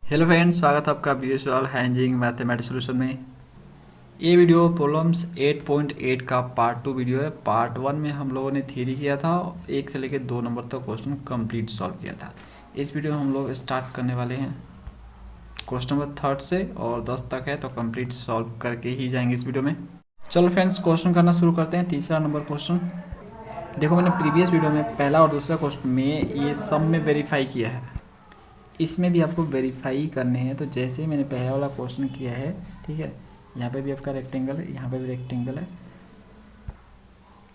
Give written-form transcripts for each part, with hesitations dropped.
Hello friends, स्वागत है आपका विजुअल हैंजिंग मैथमेटिक्स सॉल्यूशन में। ये वीडियो प्रॉब्लम्स 8.8 का पार्ट 2 वीडियो है। पार्ट 1 में हम लोगों ने थ्योरी किया था, 1 से लेकर 2 नंबर तक क्वेश्चन कंप्लीट सॉल्व किया था। इस वीडियो में हम लोग स्टार्ट करने वाले हैं क्वेश्चन नंबर 3 से, और 10 तक है तो कंप्लीट सॉल्व करके ही जाएंगे इस वीडियो में। चलो फ्रेंड्स, क्वेश्चन करना शुरू करते हैं। तीसरा नंबर क्वेश्चन देखो, मैंने प्रीवियस वीडियो में पहला और दूसरा क्वेश्चन में ये सब में वेरीफाई किया है, इसमें भी आपको वेरीफाई करने हैं। तो जैसे ही मैंने पहला वाला क्वेश्चन किया है, ठीक है, यहाँ पे भी आपका रेक्टेंगल है, यहाँ पे भी रेक्टेंगल है,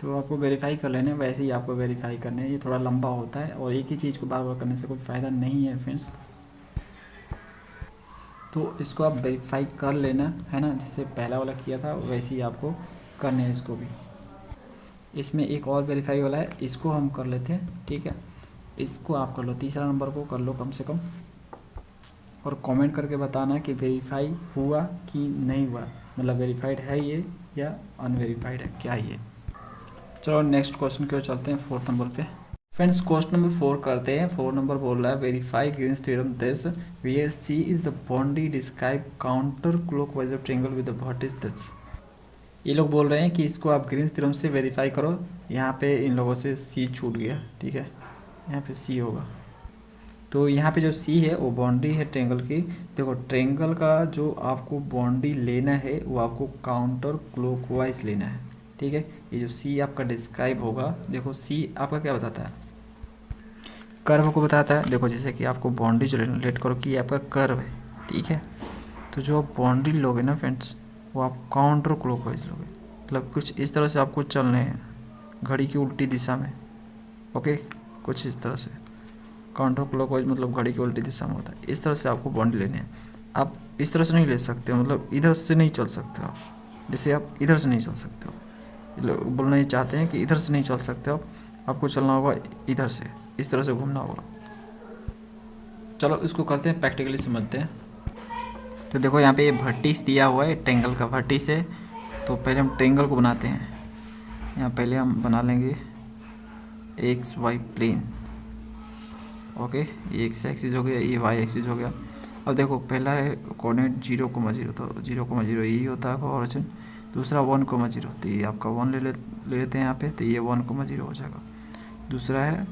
तो आपको वेरीफाई कर लेने हैं। वैसे ही आपको वेरीफाई करने हैं। ये थोड़ा लंबा होता है और एक ही चीज़ को बार बार करने से कोई फ़ायदा नहीं है फ्रेंड्स, तो इसको आप वेरीफाई कर लेना है ना। जैसे पहला वाला किया था वैसे ही आपको करने हैं इसको भी। इसमें एक और वेरीफाई वाला है, इसको हम कर लेते हैं, ठीक है। इसको आप कर लो, तीसरा नंबर को कर लो कम से कम, और कमेंट करके बताना कि वेरीफाई हुआ कि नहीं हुआ, मतलब वेरीफाइड है ये या अनवेरीफाइड है क्या ये। चलो नेक्स्ट क्वेश्चन की ओर चलते हैं, 4th नंबर पे। फ्रेंड्स क्वेश्चन नंबर 4 करते हैं। 4 नंबर बोल रहा है verify Green's theorem this where C is the boundary describe counter clockwise triangle with the vertices this. ये लोग बोल रहे हैं कि इसको आप ग्रीन्स थ्योरम से वेरीफाई करो। यहाँ पे इन लोगों से सी छूट गया, ठीक है, यहाँ पे सी होगा। तो यहाँ पे जो सी है वो बाउंड्री है ट्रेंगल की। देखो ट्रेंगल का जो आपको बाउंड्री लेना है वो आपको काउंटर क्लॉकवाइज लेना है, ठीक है। ये जो सी आपका डिस्क्राइब होगा, देखो सी आपका क्या बताता है, कर्व को बताता है। देखो जैसे कि आपको बाउंड्री जो लेट करो कि ये आपका कर्व है, ठीक है। तो जो आप बाउंड्री लोगे ना फ्रेंड्स, वो आप काउंटर क्लॉकवाइज लोगे, मतलब कुछ इस तरह से आपको चलने हैं, घड़ी की उल्टी दिशा में, ओके, कुछ इस तरह से। काउंटर क्लॉकवाइज मतलब घड़ी की उल्टी दिशा में होता है। इस तरह से आपको बाउंड्री लेने हैं। आप इस तरह से नहीं ले सकते हो, मतलब इधर से नहीं चल सकते हो आप, जैसे आप इधर से नहीं चल सकते हो। लोग बोलना ये चाहते हैं कि इधर से नहीं चल सकते हो, आपको चलना होगा इधर से, इस तरह से घूमना होगा। चलो इसको करते हैं, प्रैक्टिकली समझते हैं। तो देखो यहाँ पे ये वर्टिस दिया हुआ है, ट्रेंगल का वर्टिस है। तो पहले हम ट्रेंगल को बनाते हैं। यहाँ पहले हम बना लेंगे एक्स वाई प्लेन, ओके। ये एक्स एक्सिस हो गया, ये वाई एक्सिस हो गया। अब देखो पहला है कोऑर्डिनेट 0,0, तो 0,0 यही होता है ऑरिजिन। दूसरा 1,0, तो ये आपका 1 ले लेते हैं यहाँ पे, तो ये 1,0 हो जाएगा। दूसरा है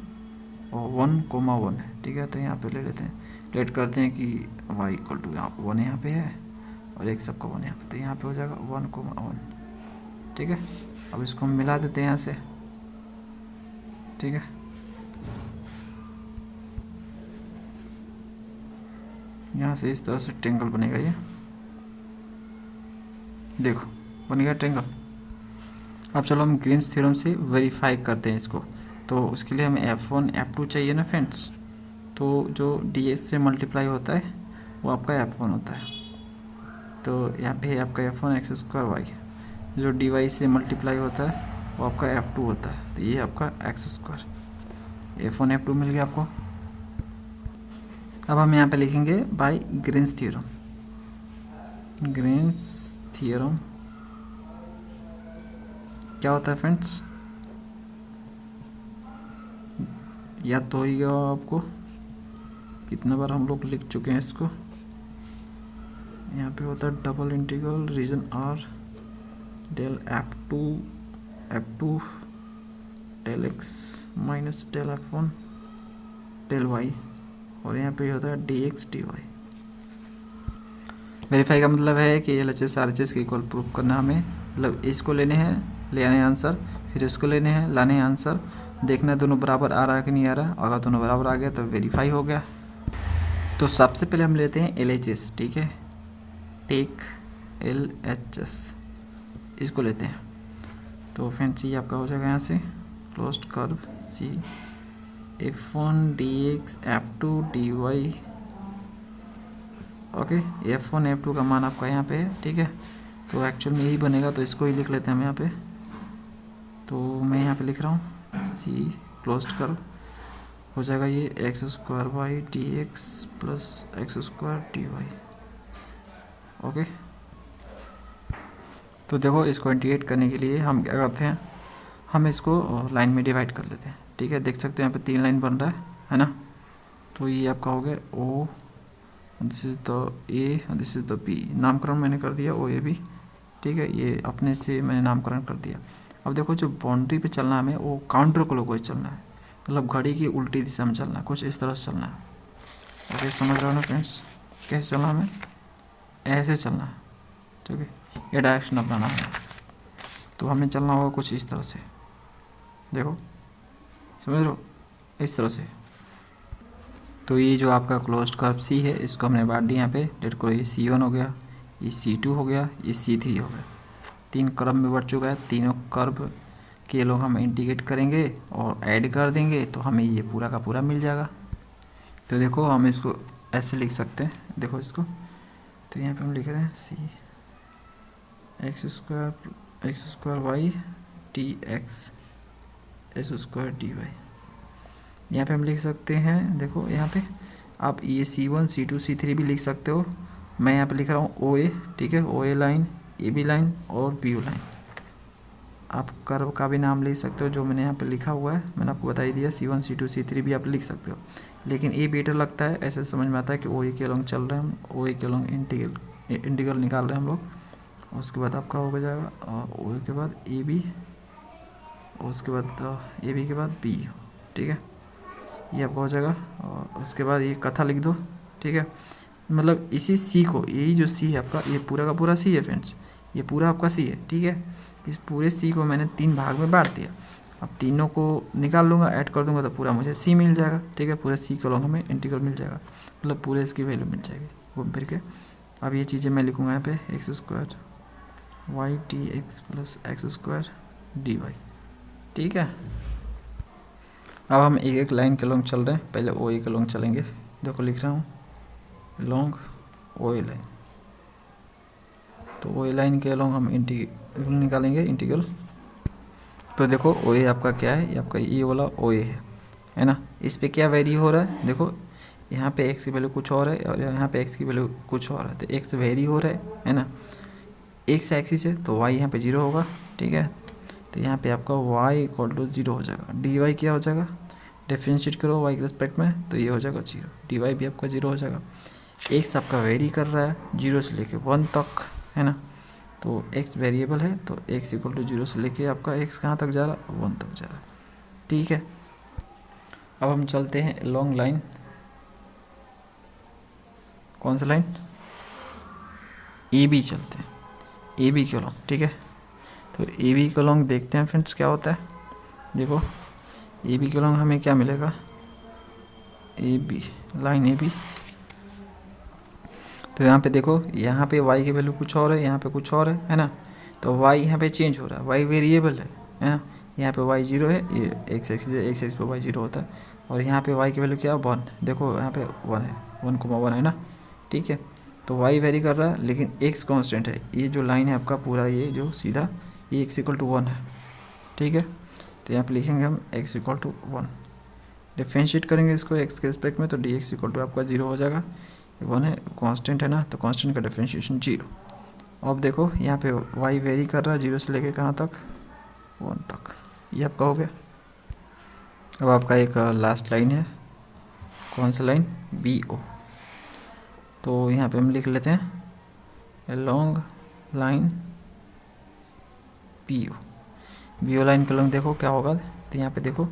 1,1 है, ठीक है, तो यहाँ पे ले लेते हैं, लेट करते हैं कि y इक्वल टू यहाँ 1 यहाँ पे है और x सबका 1 यहाँ पे, तो यहाँ पे हो जाएगा 1,1, ठीक है। अब इसको हम मिला देते हैं यहाँ से, ठीक है। यहाँ से इस तरह से ट्रेंगल बनेगा, ये देखो बन गया ट्रेंगल। अब चलो हम ग्रीन्स थ्योरम से वेरीफाई करते हैं इसको। तो उसके लिए हमें F1 F2 चाहिए ना फ्रेंड्स। तो जो ds से मल्टीप्लाई होता है वो आपका F1 होता है। तो यहाँ पे आपका F1 एक्स स्क्वायर वाई, जो dy से मल्टीप्लाई होता है वो आपका F2 होता है। तो ये आपका एक्स स्क्वायर, F1 F2 मिल गया आपको। अब हम यहाँ पे लिखेंगे by Green's theorem. Green's theorem क्या होता है फ्रेंड्स, याद तो ही आपको, कितना बार हम लोग लिख चुके हैं इसको। यहाँ पे होता है double integral region R del F2 del X minus del F1 del Y, और यहाँ पे होता है dx dy। वेरीफाई का मतलब है कि LHS RHS के इक्वल प्रूफ करना हमें, मतलब इसको लेने हैं, ले आने आंसर, फिर इसको लेने हैं, लाने हैं आंसर, देखना दोनों बराबर आ रहा है कि नहीं आ रहा। अगर दोनों बराबर आ गया तो वेरीफाई हो गया। तो सबसे पहले हम लेते हैं LHS, ठीक है, टेक LHS, इसको लेते हैं। तो फ्रेंड्स ये आपका हो जाएगा यहाँ से क्लोज्ड कर्व सी F1 dx F2 dy, okay. F1 F2 का मान आपका यहाँ पे है, ठीक है। तो एक्चुअल में यही बनेगा, तो इसको ही लिख लेते हैं हम यहाँ पे। तो मैं यहाँ पे लिख रहा हूँ सी क्लोज्ड कर्व हो जाएगा ये X square Y D X plus X square D Y, okay. तो देखो इसको इंटीग्रेट करने के लिए हम क्या करते हैं, हम इसको लाइन में डिवाइड कर लेते हैं, ठीक है। देख सकते हैं यहाँ पे 3 लाइन बन रहा है ना। तो ये आपका हो गया oh this is the A, this is the B. नामकरण मैंने कर दिया ओ ए बी, ठीक है, ये अपने से मैंने नामकरण कर दिया। अब देखो जो बाउंड्री पे चलना है हमें वो काउंटर क्लॉकवाइज चलना है, मतलब घड़ी की उल्टी दिशा में चलना है, कुछ इस तरह से चलना है। ओके, समझ रहे हो ना फ्रेंड्स, कैसे चलना हमें, ऐसे चलना है, ठीक है, ये डायरेक्शन अपनाना है। तो हमें चलना होगा कुछ इस तरह से, देखो समझ लो, इस तरह से। तो ये जो आपका क्लोज्ड कर्व सी है, इसको हमने बांट दिया यहाँ पे, डेट को ये C1 हो गया, ये C2 हो गया, ये C3 हो गया। 3 कर्व में बढ़ चुका है। तीनों कर्व के लोग हम इंटीग्रेट करेंगे और ऐड कर देंगे तो हमें ये पूरा का पूरा मिल जाएगा। तो देखो हम इसको ऐसे लिख सकते हैं, देखो इसको, तो यहाँ पे हम लिख रहे हैं c x square Y T x s square D y. यहाँ पे हम लिख सकते हैं, देखो यहाँ पे आप ये C1 C2 C3 भी लिख सकते हो। मैं यहाँ पे लिख रहा हूँ OA, ठीक है, OA लाइन, AB लाइन और BO लाइन। आप कर्व का भी नाम ले सकते हो, जो मैंने यहाँ पे लिखा हुआ है मैंने आपको बता ही दिया। C1 C2 C3 भी आप लिख सकते हो, लेकिन ये बेटर लगता है, ऐसे समझ में आता है कि OA के अलॉन्ग चल रहे हैं हम, OA के अलॉन्ग इंटीग्रल निकाल रहे हैं हम लोग। उसके बाद आपका हो जाएगा OA के बाद AB, उसके बाद AB के बाद B, ठीक है, ये आपका हो जाएगा। और उसके बाद ये कथा लिख दो, ठीक है, मतलब इसी सी को, यही जो सी है आपका, ये पूरा का पूरा सी है फ्रेंड्स, ये पूरा आपका सी है, ठीक है। इस पूरे सी को मैंने 3 भाग में बांट दिया। अब तीनों को निकाल लूँगा, ऐड कर दूँगा तो पूरा मुझे सी मिल जाएगा, ठीक है, पूरे सी को लॉन्ग हमें इंटीग्रल मिल जाएगा, मतलब पूरे इसकी वैल्यू मिल जाएगी घूम फिर के। अब ये चीज़ें मैं लिखूँगा यहाँ पे X square Y T X plus X square D Y, ठीक है। अब हम एक एक लाइन के लॉन्ग चल रहे हैं, पहले ओ ए के लॉन्ग चलेंगे। देखो लिख रहा हूँ लॉन्ग ओ ए लाइन, तो ओ ए लाइन के लॉन्ग हम इंटीग्रल निकालेंगे, इंटीग्रल। तो देखो ओ ए आपका क्या है, ये आपका ये वाला ओ ए है ना। इस पे क्या वेरी हो रहा है, देखो यहाँ पे एक्स की वैल्यू कुछ और है और यहाँ पे एक्स की वैल्यू कुछ और है, तो एक्स वेरी हो रहा है ना, एक्स एक्सिस है तो वाई यहाँ पे 0 होगा, ठीक है। तो यहाँ पे आपका y इक्वल टू 0 हो जाएगा। डी वाई क्या हो जाएगा, डिफ्रेंशिएट करो y के रिस्पेक्ट में तो ये हो जाएगा 0, डी वाई भी आपका 0 हो जाएगा। x आपका वेरी कर रहा है 0 से लेके 1 तक, है ना, तो x वेरिएबल है तो x इक्वल टू 0 से लेके आपका x कहाँ तक जा रहा है, 1 तक जा रहा है, ठीक है। अब हम चलते हैं लॉन्ग लाइन, कौन सा लाइन, ए बी चलते हैं, ए बी के लॉन्ग, ठीक है। तो ए बी के लॉन्ग देखते हैं फ्रेंड्स क्या होता है। देखो ए बी के लॉन्ग हमें क्या मिलेगा, A B line A B, तो यहाँ पे देखो यहाँ पे y की वैल्यू कुछ और है, यहाँ पे कुछ और है ना, तो y यहाँ पे चेंज हो रहा है, y वेरिएबल है ना। यहाँ पे y 0 है, ये x एक्सिस पे y 0 होता है, और यहाँ पे y की वैल्यू क्या है 1, देखो यहाँ पे 1 है, 1,1 है ना, ठीक है। तो y वेरी कर रहा है लेकिन x कांस्टेंट है। ये जो लाइन है आपका पूरा, ये जो सीधा, ये x इक्वल टू 1 है, ठीक है। तो यहाँ पे लिखेंगे हम x इक्वल टू 1, डिफ्रेंशिएट करेंगे इसको x के रिस्पेक्ट में, तो dx इक्वल टू आपका 0 हो जाएगा। 1 है, कांस्टेंट है ना, तो कांस्टेंट का डिफ्रेंशिएशन 0। अब देखो यहाँ पे y वेरी कर रहा है 0 से लेके कहाँ तक, 1 तक, ये आपका हो गया। अब आपका एक लास्ट लाइन है, कौन सा लाइन, बी ओ, तो यहाँ पे हम लिख लेते हैं along line B O. B O line का लॉन्ग देखो क्या होगा, तो यहाँ पे देखो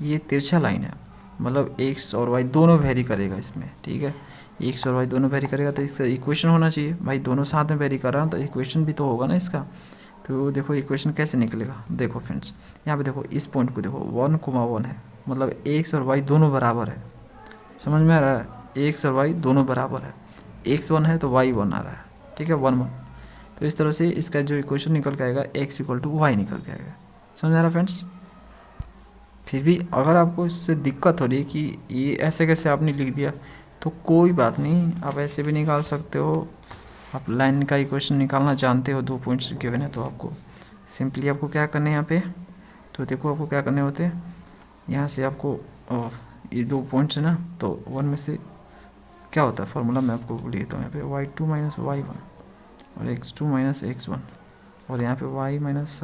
ये तिरछा लाइन है, मतलब एक्स और वाई दोनों वेरी करेगा इसमें, ठीक है, एक्स और वाई दोनों वेरी करेगा, तो इसका इक्वेशन होना चाहिए भाई, दोनों साथ में वेरी कर रहा है तो इक्वेशन भी तो होगा ना इसका। तो देखो इक्वेशन कैसे निकलेगा, देखो फ्रेंड्स यहाँ पे देखो इस पॉइंट को देखो 1,1 है, मतलब एक्स और वाई दोनों बराबर है, समझ में आ रहा है, एक्स और वाई दोनों बराबर है, एक्स 1 है तो वाई 1 आ रहा है, ठीक है, 1 1। तो इस तरह से इसका जो इक्वेशन निकल के आएगा एक्स इक्वल टू वाई निकल के आएगा, समझ आ रहा है फ्रेंड्स। फिर भी अगर आपको इससे दिक्कत हो रही है कि ये ऐसे कैसे आपने लिख दिया, तो कोई बात नहीं, आप ऐसे भी निकाल सकते हो। आप लाइन का इक्वेशन निकालना जानते हो, 2 पॉइंट्स गिवन है तो आपको सिंपली आपको क्या करने हैं यहाँ पे, तो देखो आपको क्या करने होते हैं, यहाँ से आपको ये 2 पॉइंट्स है ना, तो 1 में से क्या होता है फार्मूला मैं आपको लिखता हूँ, यहाँ पे y2 माइनस y1 और x2 माइनस x1, और यहाँ पे y माइनस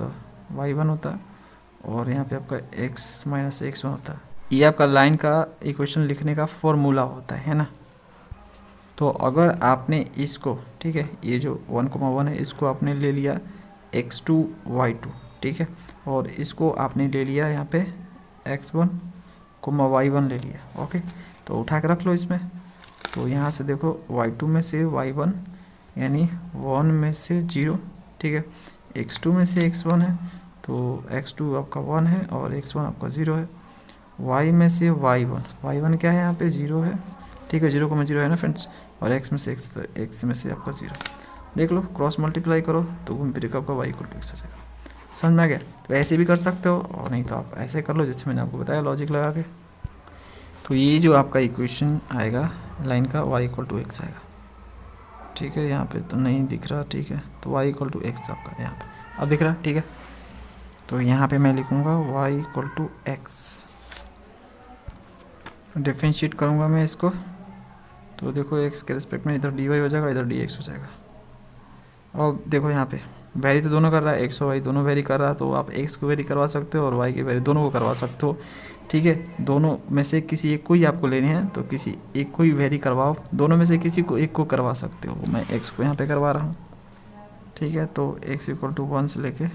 y1 होता है, और यहाँ पे आपका x माइनस x1 होता है। ये आपका लाइन का इक्वेशन लिखने का फॉर्मूला होता है ना। तो अगर आपने इसको, ठीक है, ये जो 1,1 है इसको आपने ले लिया x2 y2, ठीक है, और इसको आपने ले लिया यहाँ पे x1 y1 ले लिया, ओके, तो उठा के रख लो इसमें। तो यहाँ से देखो y2 में से y1 यानी 1 में से 0, ठीक है, x2 में से x1 है तो x2 आपका 1 है और x1 आपका 0 है, y में से y1 क्या है यहाँ पे 0 है, ठीक है, 0,0 है ना फ्रेंड्स, और x में से x, तो x में से आपका 0। देख लो क्रॉस मल्टीप्लाई करो तो घूम फिर आपका y इक्वल टू x आ जाएगा। समझ में आ गया? तो ऐसे भी कर सकते हो और नहीं तो आप ऐसे कर लो जैसे मैंने आपको बताया लॉजिक लगा के। तो ये जो आपका इक्वेशन आएगा लाइन का y इक्वल टू x आएगा, ठीक है, यहाँ पे तो नहीं दिख रहा, ठीक है, तो y इक्वल टू x आपका यहाँ पे अब दिख रहा, ठीक है। तो यहाँ पे मैं लिखूँगा y equal to x, differentiate करूँगा मैं इसको, तो देखो x के रिस्पेक्ट में इधर dy हो जाएगा, इधर dx हो जाएगा। और देखो यहाँ पे वेरी तो दोनों कर रहा है, x और y दोनों वेरी कर रहा है, तो आप x को वेरी करवा सकते हो और y के वेरी दोनों को करवा सकते हो, ठीक है। दोनों में से किसी एक को ही आपको लेनी है तो किसी एक को ही वेरी करवाओ, दोनों में से किसी को एक को करवा सकते हो। मैं x को यहाँ पे करवा रहा हूँ, ठीक है, तो x इक्वल टू 1 से लेके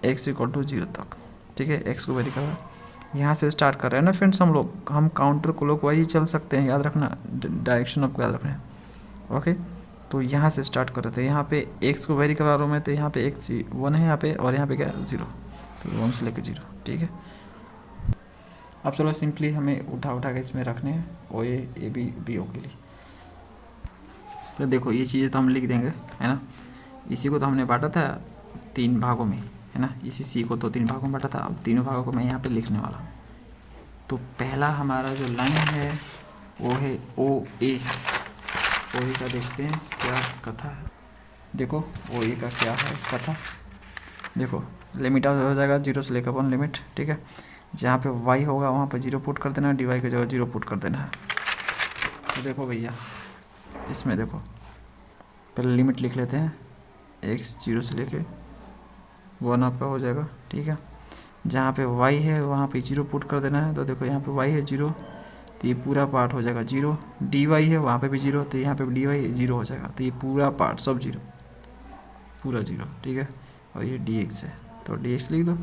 x इक्वल टू 0 तक, ठीक है, x को वेरी करवा। यहाँ से स्टार्ट कर रहे हैं ना फ्रेंड्स हम लोग, हम काउंटर क्लॉकवाइज ही चल सकते हैं, याद रखना, डायरेक्शन आपको याद रखना है, ओके। तो यहाँ से स्टार्ट कर रहे थे, यहाँ पे x को वेरी करवा रहा हूँ मैं, तो यहाँ पे x 1 है यहाँ पे, और यहाँ पे क्या है 0, तो 1 से लेके 0, ठीक है। अब चलो सिंपली हमें उठा के इसमें रखने हैं ओ ए बी बी ओ के लिए। तो देखो ये चीज़ें तो हम लिख देंगे, है ना। इसी को तो हमने बांटा था 3 भागों में, है ना, इसी सी को तो 3 भागों में बांटा था, अब तीनों भागों को मैं यहाँ पे लिखने वाला हूँ। तो पहला हमारा जो लाइन है वो है ओ ए का, देखते हैं क्या कथा है। देखो ओ ए का क्या है कथा, देखो लिमिट हो जाएगा 0 से लेकर 1 लिमिट, ठीक है। जहाँ पे y होगा वहाँ पे 0 पुट कर देना, dy की जगह 0 पुट कर देना है। तो देखो भैया इसमें देखो पहले लिमिट लिख लेते हैं, x 0 से लेके 1 आपका हो जाएगा, ठीक है। जहाँ पे y है वहाँ पे 0 पुट कर देना है, तो देखो यहाँ पे y है 0, तो ये पूरा पार्ट हो जाएगा 0, dy है वहाँ पे भी 0, तो यहाँ पे dy 0 हो जाएगा, तो ये पूरा पार्ट सब 0, पूरा 0, ठीक है। और ये dx है तो dx लिख दो,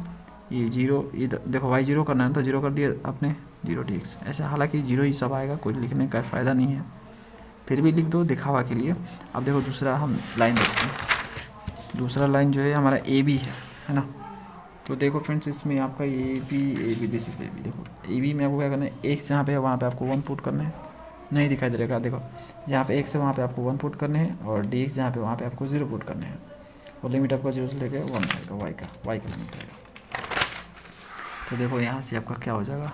ये 0, ये देखो y 0 करना है तो 0 कर दिया आपने, 0 dx, ऐसा हालांकि 0 ही सब आएगा, कोई लिखने का फ़ायदा नहीं है, फिर भी लिख दो दिखावा के लिए। अब देखो दूसरा हम लाइन देखते हैं, दूसरा लाइन जो है हमारा ए बी है ना। तो देखो फ्रेंड्स इसमें आपका A B this is A B, देखो ए बी में आपको क्या करना है, x जहाँ पे है वहाँ पे आपको 1 पुट करना है, नहीं दिखाई दे रहेगा, देखो जहाँ पे x है वहाँ पे आपको 1 पुट करने हैं, और dx जहाँ पे वहाँ पे आपको 0 पुट करने हैं, और लिमिट आपका 0 से लेकर 1 आएगा, y का लिमिट आएगा। तो देखो यहाँ से आपका क्या हो जाएगा,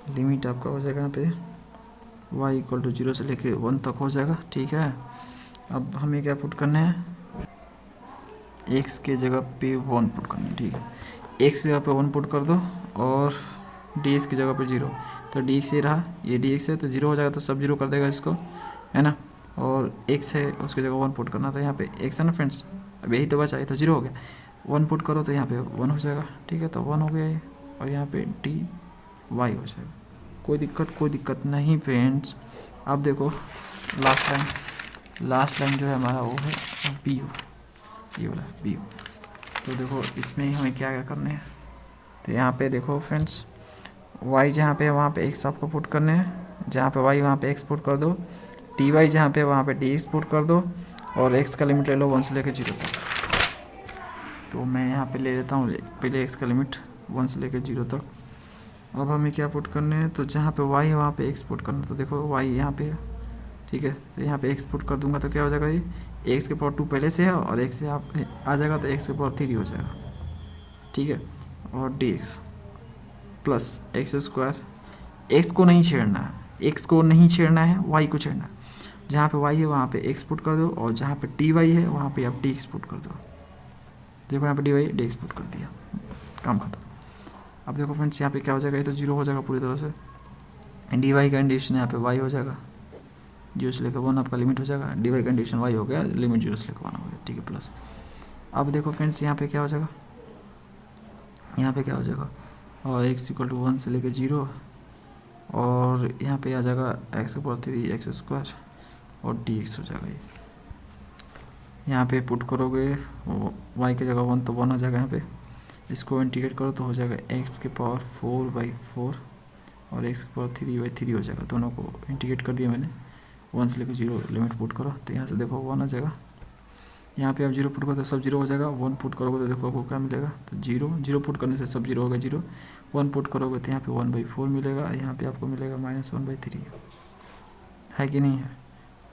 लिमिट आपका हो जाएगा यहाँ पे y इक्वल टू 0 से लेके 1 तक हो जाएगा, ठीक है। अब हमें क्या पुट करना है, x के जगह पे 1 पुट करना है, ठीक है, x की जगह पे 1 पुट कर दो, और dx की जगह पे 0, तो dx ये रहा, ये dx है तो 0 हो जाएगा, तो सब 0 कर देगा इसको, है ना। और x है उसकी जगह 1 पुट करना, तो यहाँ पे x है ना फ्रेंड्स, अब यही तो बचा है, तो 0 हो गया, 1 पुट करो तो यहाँ पे 1 हो जाएगा, ठीक है, तो 1 हो गया ये, और यहाँ पे dy हो जाएगा, कोई दिक्कत नहीं फ्रेंड्स। अब देखो लास्ट लाइन जो है हमारा वो है बी ओ, ये वाला बी ओ। तो देखो इसमें हमें क्या करना है, तो यहाँ पे देखो फ्रेंड्स y जहाँ पे है वहाँ पे x आपको पुट करने हैं, जहाँ पे y वहाँ पे x पुट कर दो, dy जहाँ पे वहाँ पे dx पुट कर दो, और x का लिमिट ले लो 1 से लेकर 0 तक। तो मैं यहाँ पे ले लेता हूँ पहले x का लिमिट 1 से लेकर 0 तक। अब हमें क्या पुट करने हैं, तो जहाँ पे y है वहाँ पे x पुट करना, तो देखो y यहाँ पे है, ठीक है, तो यहाँ पे x पुट कर दूंगा तो क्या हो जाएगा, ये x के पावर 2 पहले से है और x से आप आ जाएगा तो x के पावर 3 हो जाएगा, ठीक है, और dx plus X square, x को नहीं छेड़ना है, y को छेड़ना है, जहाँ पे y है वहाँ पे x पुट कर दो, और जहाँ पे dy है वहाँ पे आप dx पुट कर दो, देखो यहाँ पे dy dx पुट कर दिया, काम खत्म। अब देखो फ्रेंड्स यहाँ पे क्या हो जाएगा, ये तो 0 हो जाएगा पूरी तरह से, dy कंडीशन यहाँ पे y हो जाएगा, 0 से लेकर 1 आपका लिमिट हो जाएगा, dy कंडीशन y हो गया, लिमिट 0 से लेकर 1 हो गया, ठीक है, प्लस। अब देखो फ्रेंड्स यहाँ पे क्या हो जाएगा, यहाँ पे क्या हो जाएगा, और x इक्वल टू 1 से लेकर 0, और यहाँ पे आ जाएगा एक्स की पावर 3 एक्स स्क्वायर और डी एक्स हो जाएगा। ये यहाँ पे पुट करोगे वाई की जगह 1 तो 1 हो जाएगा। यहाँ पे इसको इंटीग्रेट करो तो हो जाएगा एक्स की पावर 4/4 और एक्स की पावर 3/3 हो जाएगा। दोनों को इंटीग्रेट कर दिया मैंने। 1 से लेकर 0 लिमिट पुट करो तो यहाँ से देखो 1 आ जाएगा। यहाँ पे आप 0 पुट करो तो सब 0 हो जाएगा। 1 पुट करोगे तो देखो आपको क्या मिलेगा, तो 0 पुट करने से सब 0 होगा 0। 1 पुट करोगे तो यहाँ पे 1/4 मिलेगा। यहाँ पे आपको मिलेगा -1/3 है कि नहीं है।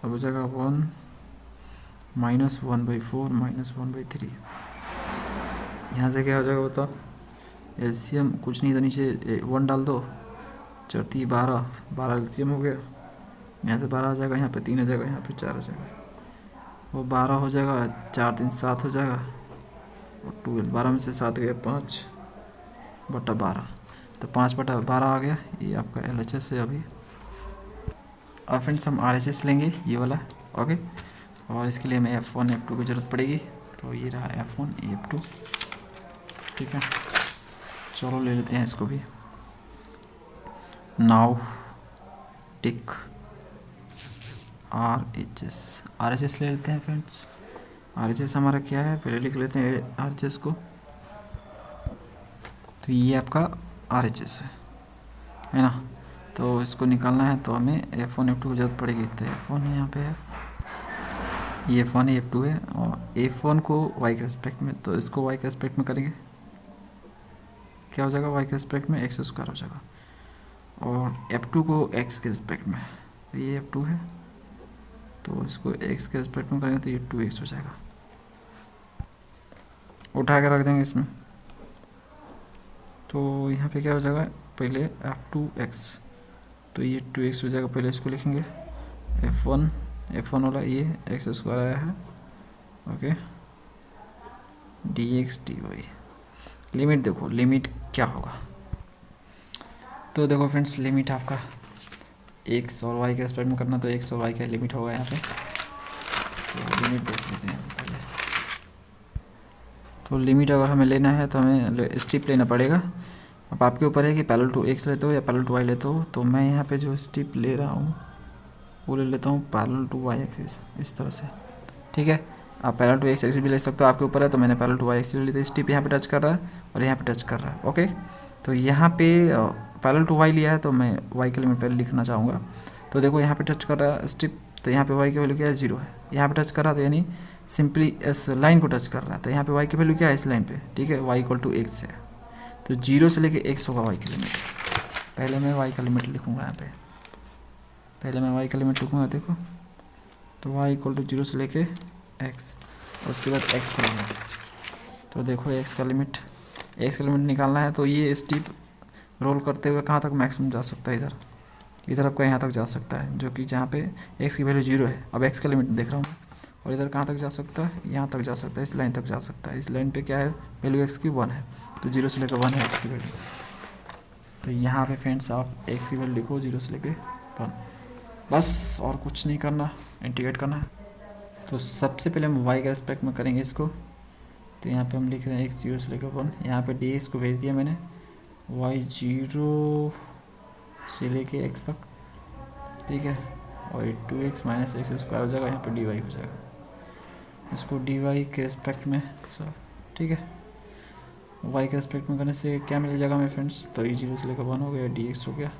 अब हो जाएगा 1 -1/4 -1/3। यहाँ से क्या हो जाएगा बताओ, एलसीएम कुछ नहीं तो नीचे 1 डाल दो, 4 12 एलसीएम हो गया। यहाँ से 12 आ जाएगा, यहाँ पे 3 आ जाएगा, यहाँ पे 4 आ जाएगा। वो 12 हो जाएगा, 4 3 7 हो जाएगा और 12 12 में से 7 गया 5/12 तो 5/12 आ गया। ये आपका LHS है अभी। और फ्रेंड्स हम RHS लेंगे ये वाला, ओके। और इसके लिए हमें F1 F2 की ज़रूरत पड़ेगी। तो ये रहा F1 F2, ठीक है। चलो ले लेते हैं इसको भी। नाउ टिक RHS ले लेते हैं फ्रेंड्स। RHS हमारा क्या है, पहले लिख लेते हैं RHS को। तो ये आपका RHS है ना। तो इसको निकालना है तो हमें F1 F2 की ज़रूरत पड़ेगी। तो F1 यहाँ पे है, ये F1 है F2 है। और F1 को y के रेस्पेक्ट में, तो इसको y के रेस्पेक्ट में करेंगे, क्या हो जाएगा, y के रेस्पेक्ट में x स्क्वायर हो जाएगा। और F2 को x के रेस्पेक्ट में, तो ये F2 है तो इसको x के रेस्पेक्ट में करेंगे तो ये 2x हो जाएगा। उठा के रख देंगे इसमें। तो यहाँ पे क्या हो जाएगा, पहले F2x तो ये 2x हो जाएगा। पहले इसको लिखेंगे F1 वाला ये x स्क्वायर आया है, ओके, dx dy। लिमिट देखो, लिमिट क्या होगा, तो देखो फ्रेंड्स लिमिट आपका x और y के रेस्पेक्ट में करना, तो x और y का लिमिट होगा यहाँ पे। तो लिमिट देख लेते हैं पहले। तो लिमिट अगर हमें लेना है तो हमें स्टेप लेना पड़ेगा। अब आपके ऊपर है कि पैरेलल टू x लेते हो या पैरेलल टू y लेते हो। तो मैं यहाँ पे जो स्टेप ले रहा हूँ वो ले लेता हूँ पैरेलल टू y एक्सिस, इस तरह से, ठीक है। आप पैरेलल टू x एक्सिस भी ले सकते हो, आपके ऊपर है। तो मैंने पैरेलल टू y एक्सिस ले ली, तो स्टेप यहाँ पे टच कर रहा है और यहाँ पे टच कर रहा है, ओके। तो यहाँ पे पैरेलल टू y लिया है तो मैं y के लिमिट पहले लिखना चाहूँगा। तो देखो यहाँ पे टच कर रहा है स्टेप, तो यहाँ पे y की वैल्यू क्या है, 0 है। यहाँ पे टच कर रहा था यानी सिंपली इस लाइन को टच कर रहा है, तो यहाँ पे y की वैल्यू क्या है इस लाइन पे, ठीक है, y = x है। तो 0 से लेके x होगा y की लिमिट। पहले मैं y का लिमिट लिखूँगा यहाँ पे, पहले मैं y का लिमिट लिखूँगा, देखो। तो y = 0 से लेके x और उसके बाद x का लिमिट। तो देखो x का लिमिट निकालना है। तो ये स्टेप रोल करते हुए कहाँ तक मैक्सिमम जा सकता है, इधर आपका यहाँ तक जा सकता है, जो कि जहाँ पे x की वैल्यू 0 है। अब x का लिमिट देख रहा हूँ। और इधर कहाँ तक जा सकता है, यहाँ तक जा सकता है, इस लाइन तक जा सकता है। इस लाइन पे क्या है, वैल्यू x की 1 है, तो 0 से लेकर 1 है x की वैल्यू। तो यहाँ पे फ्रेंड्स आप x की वैल्यू लिखो 0 से लेकर 1, बस और कुछ नहीं करना, इंटीग्रेट करना है। तो सबसे पहले हम y के रेस्पेक्ट में करेंगे इसको। तो यहाँ पे हम लिख रहे हैं x 0 से लेकर 1। यहाँ पे dx को भेज दिया मैंने, y 0 से लेके x तक, ठीक है। और 2x - x स्क्वायर हो जाएगा, यहाँ पे dy हो जाएगा। इसको dy के रेस्पेक्ट में, ठीक है, y के रेस्पेक्ट में करने से क्या मिल जाएगा हमें फ्रेंड्स, तो ये 0 से लेकर 1 हो गया, dx हो गया।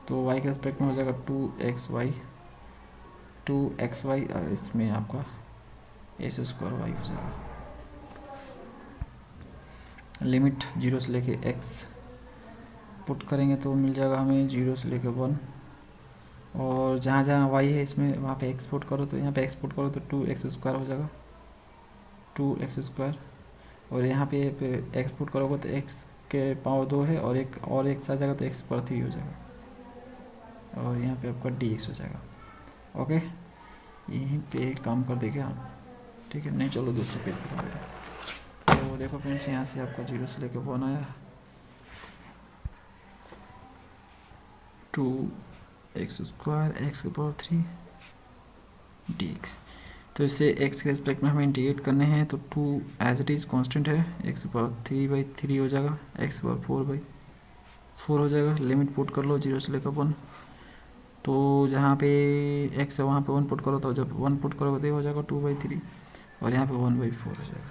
तो y के रेस्पेक्ट में हो जाएगा 2xy, और इसमें आपका x स्क्वायर y हो जाएगा। लिमिट 0 से लेके x पुट करेंगे तो मिल जाएगा हमें 0 से लेके 1। और जहाँ जहाँ y है इसमें वहाँ पे x पुट करो, तो यहाँ पे x पुट करो तो 2x स्क्वायर हो जाएगा, 2x स्क्वायर। और यहाँ पे x पुट करोगे तो x के पावर 2 है और एक आ जाएगा तो x = 3 हो जाएगा। और यहाँ पे आपका dx हो जाएगा, ओके। यहीं पे काम कर देंगे हम, ठीक है। नहीं चलो दूसरे पेज पर चलते हैं। तो देखो फ्रेंड्स यहाँ से आपका 0 से लेकर 1 आया, 2x स्क्वायर x की पावर 3 dx। तो इससे x के रेस्पेक्ट में हमें इंटीग्रेट करने हैं। तो 2 एज इट इज़ कांस्टेंट है, x की पावर 3/3 हो जाएगा, x की पावर 4 हो जाएगा। लिमिट पुट कर लो 0 से लेकर 1, तो जहाँ पे x है वहाँ पे 1 पुट करो, तो जब 1 पुट करोगे तो ये हो जाएगा 2/3 और यहाँ पे 1/4 हो जाएगा।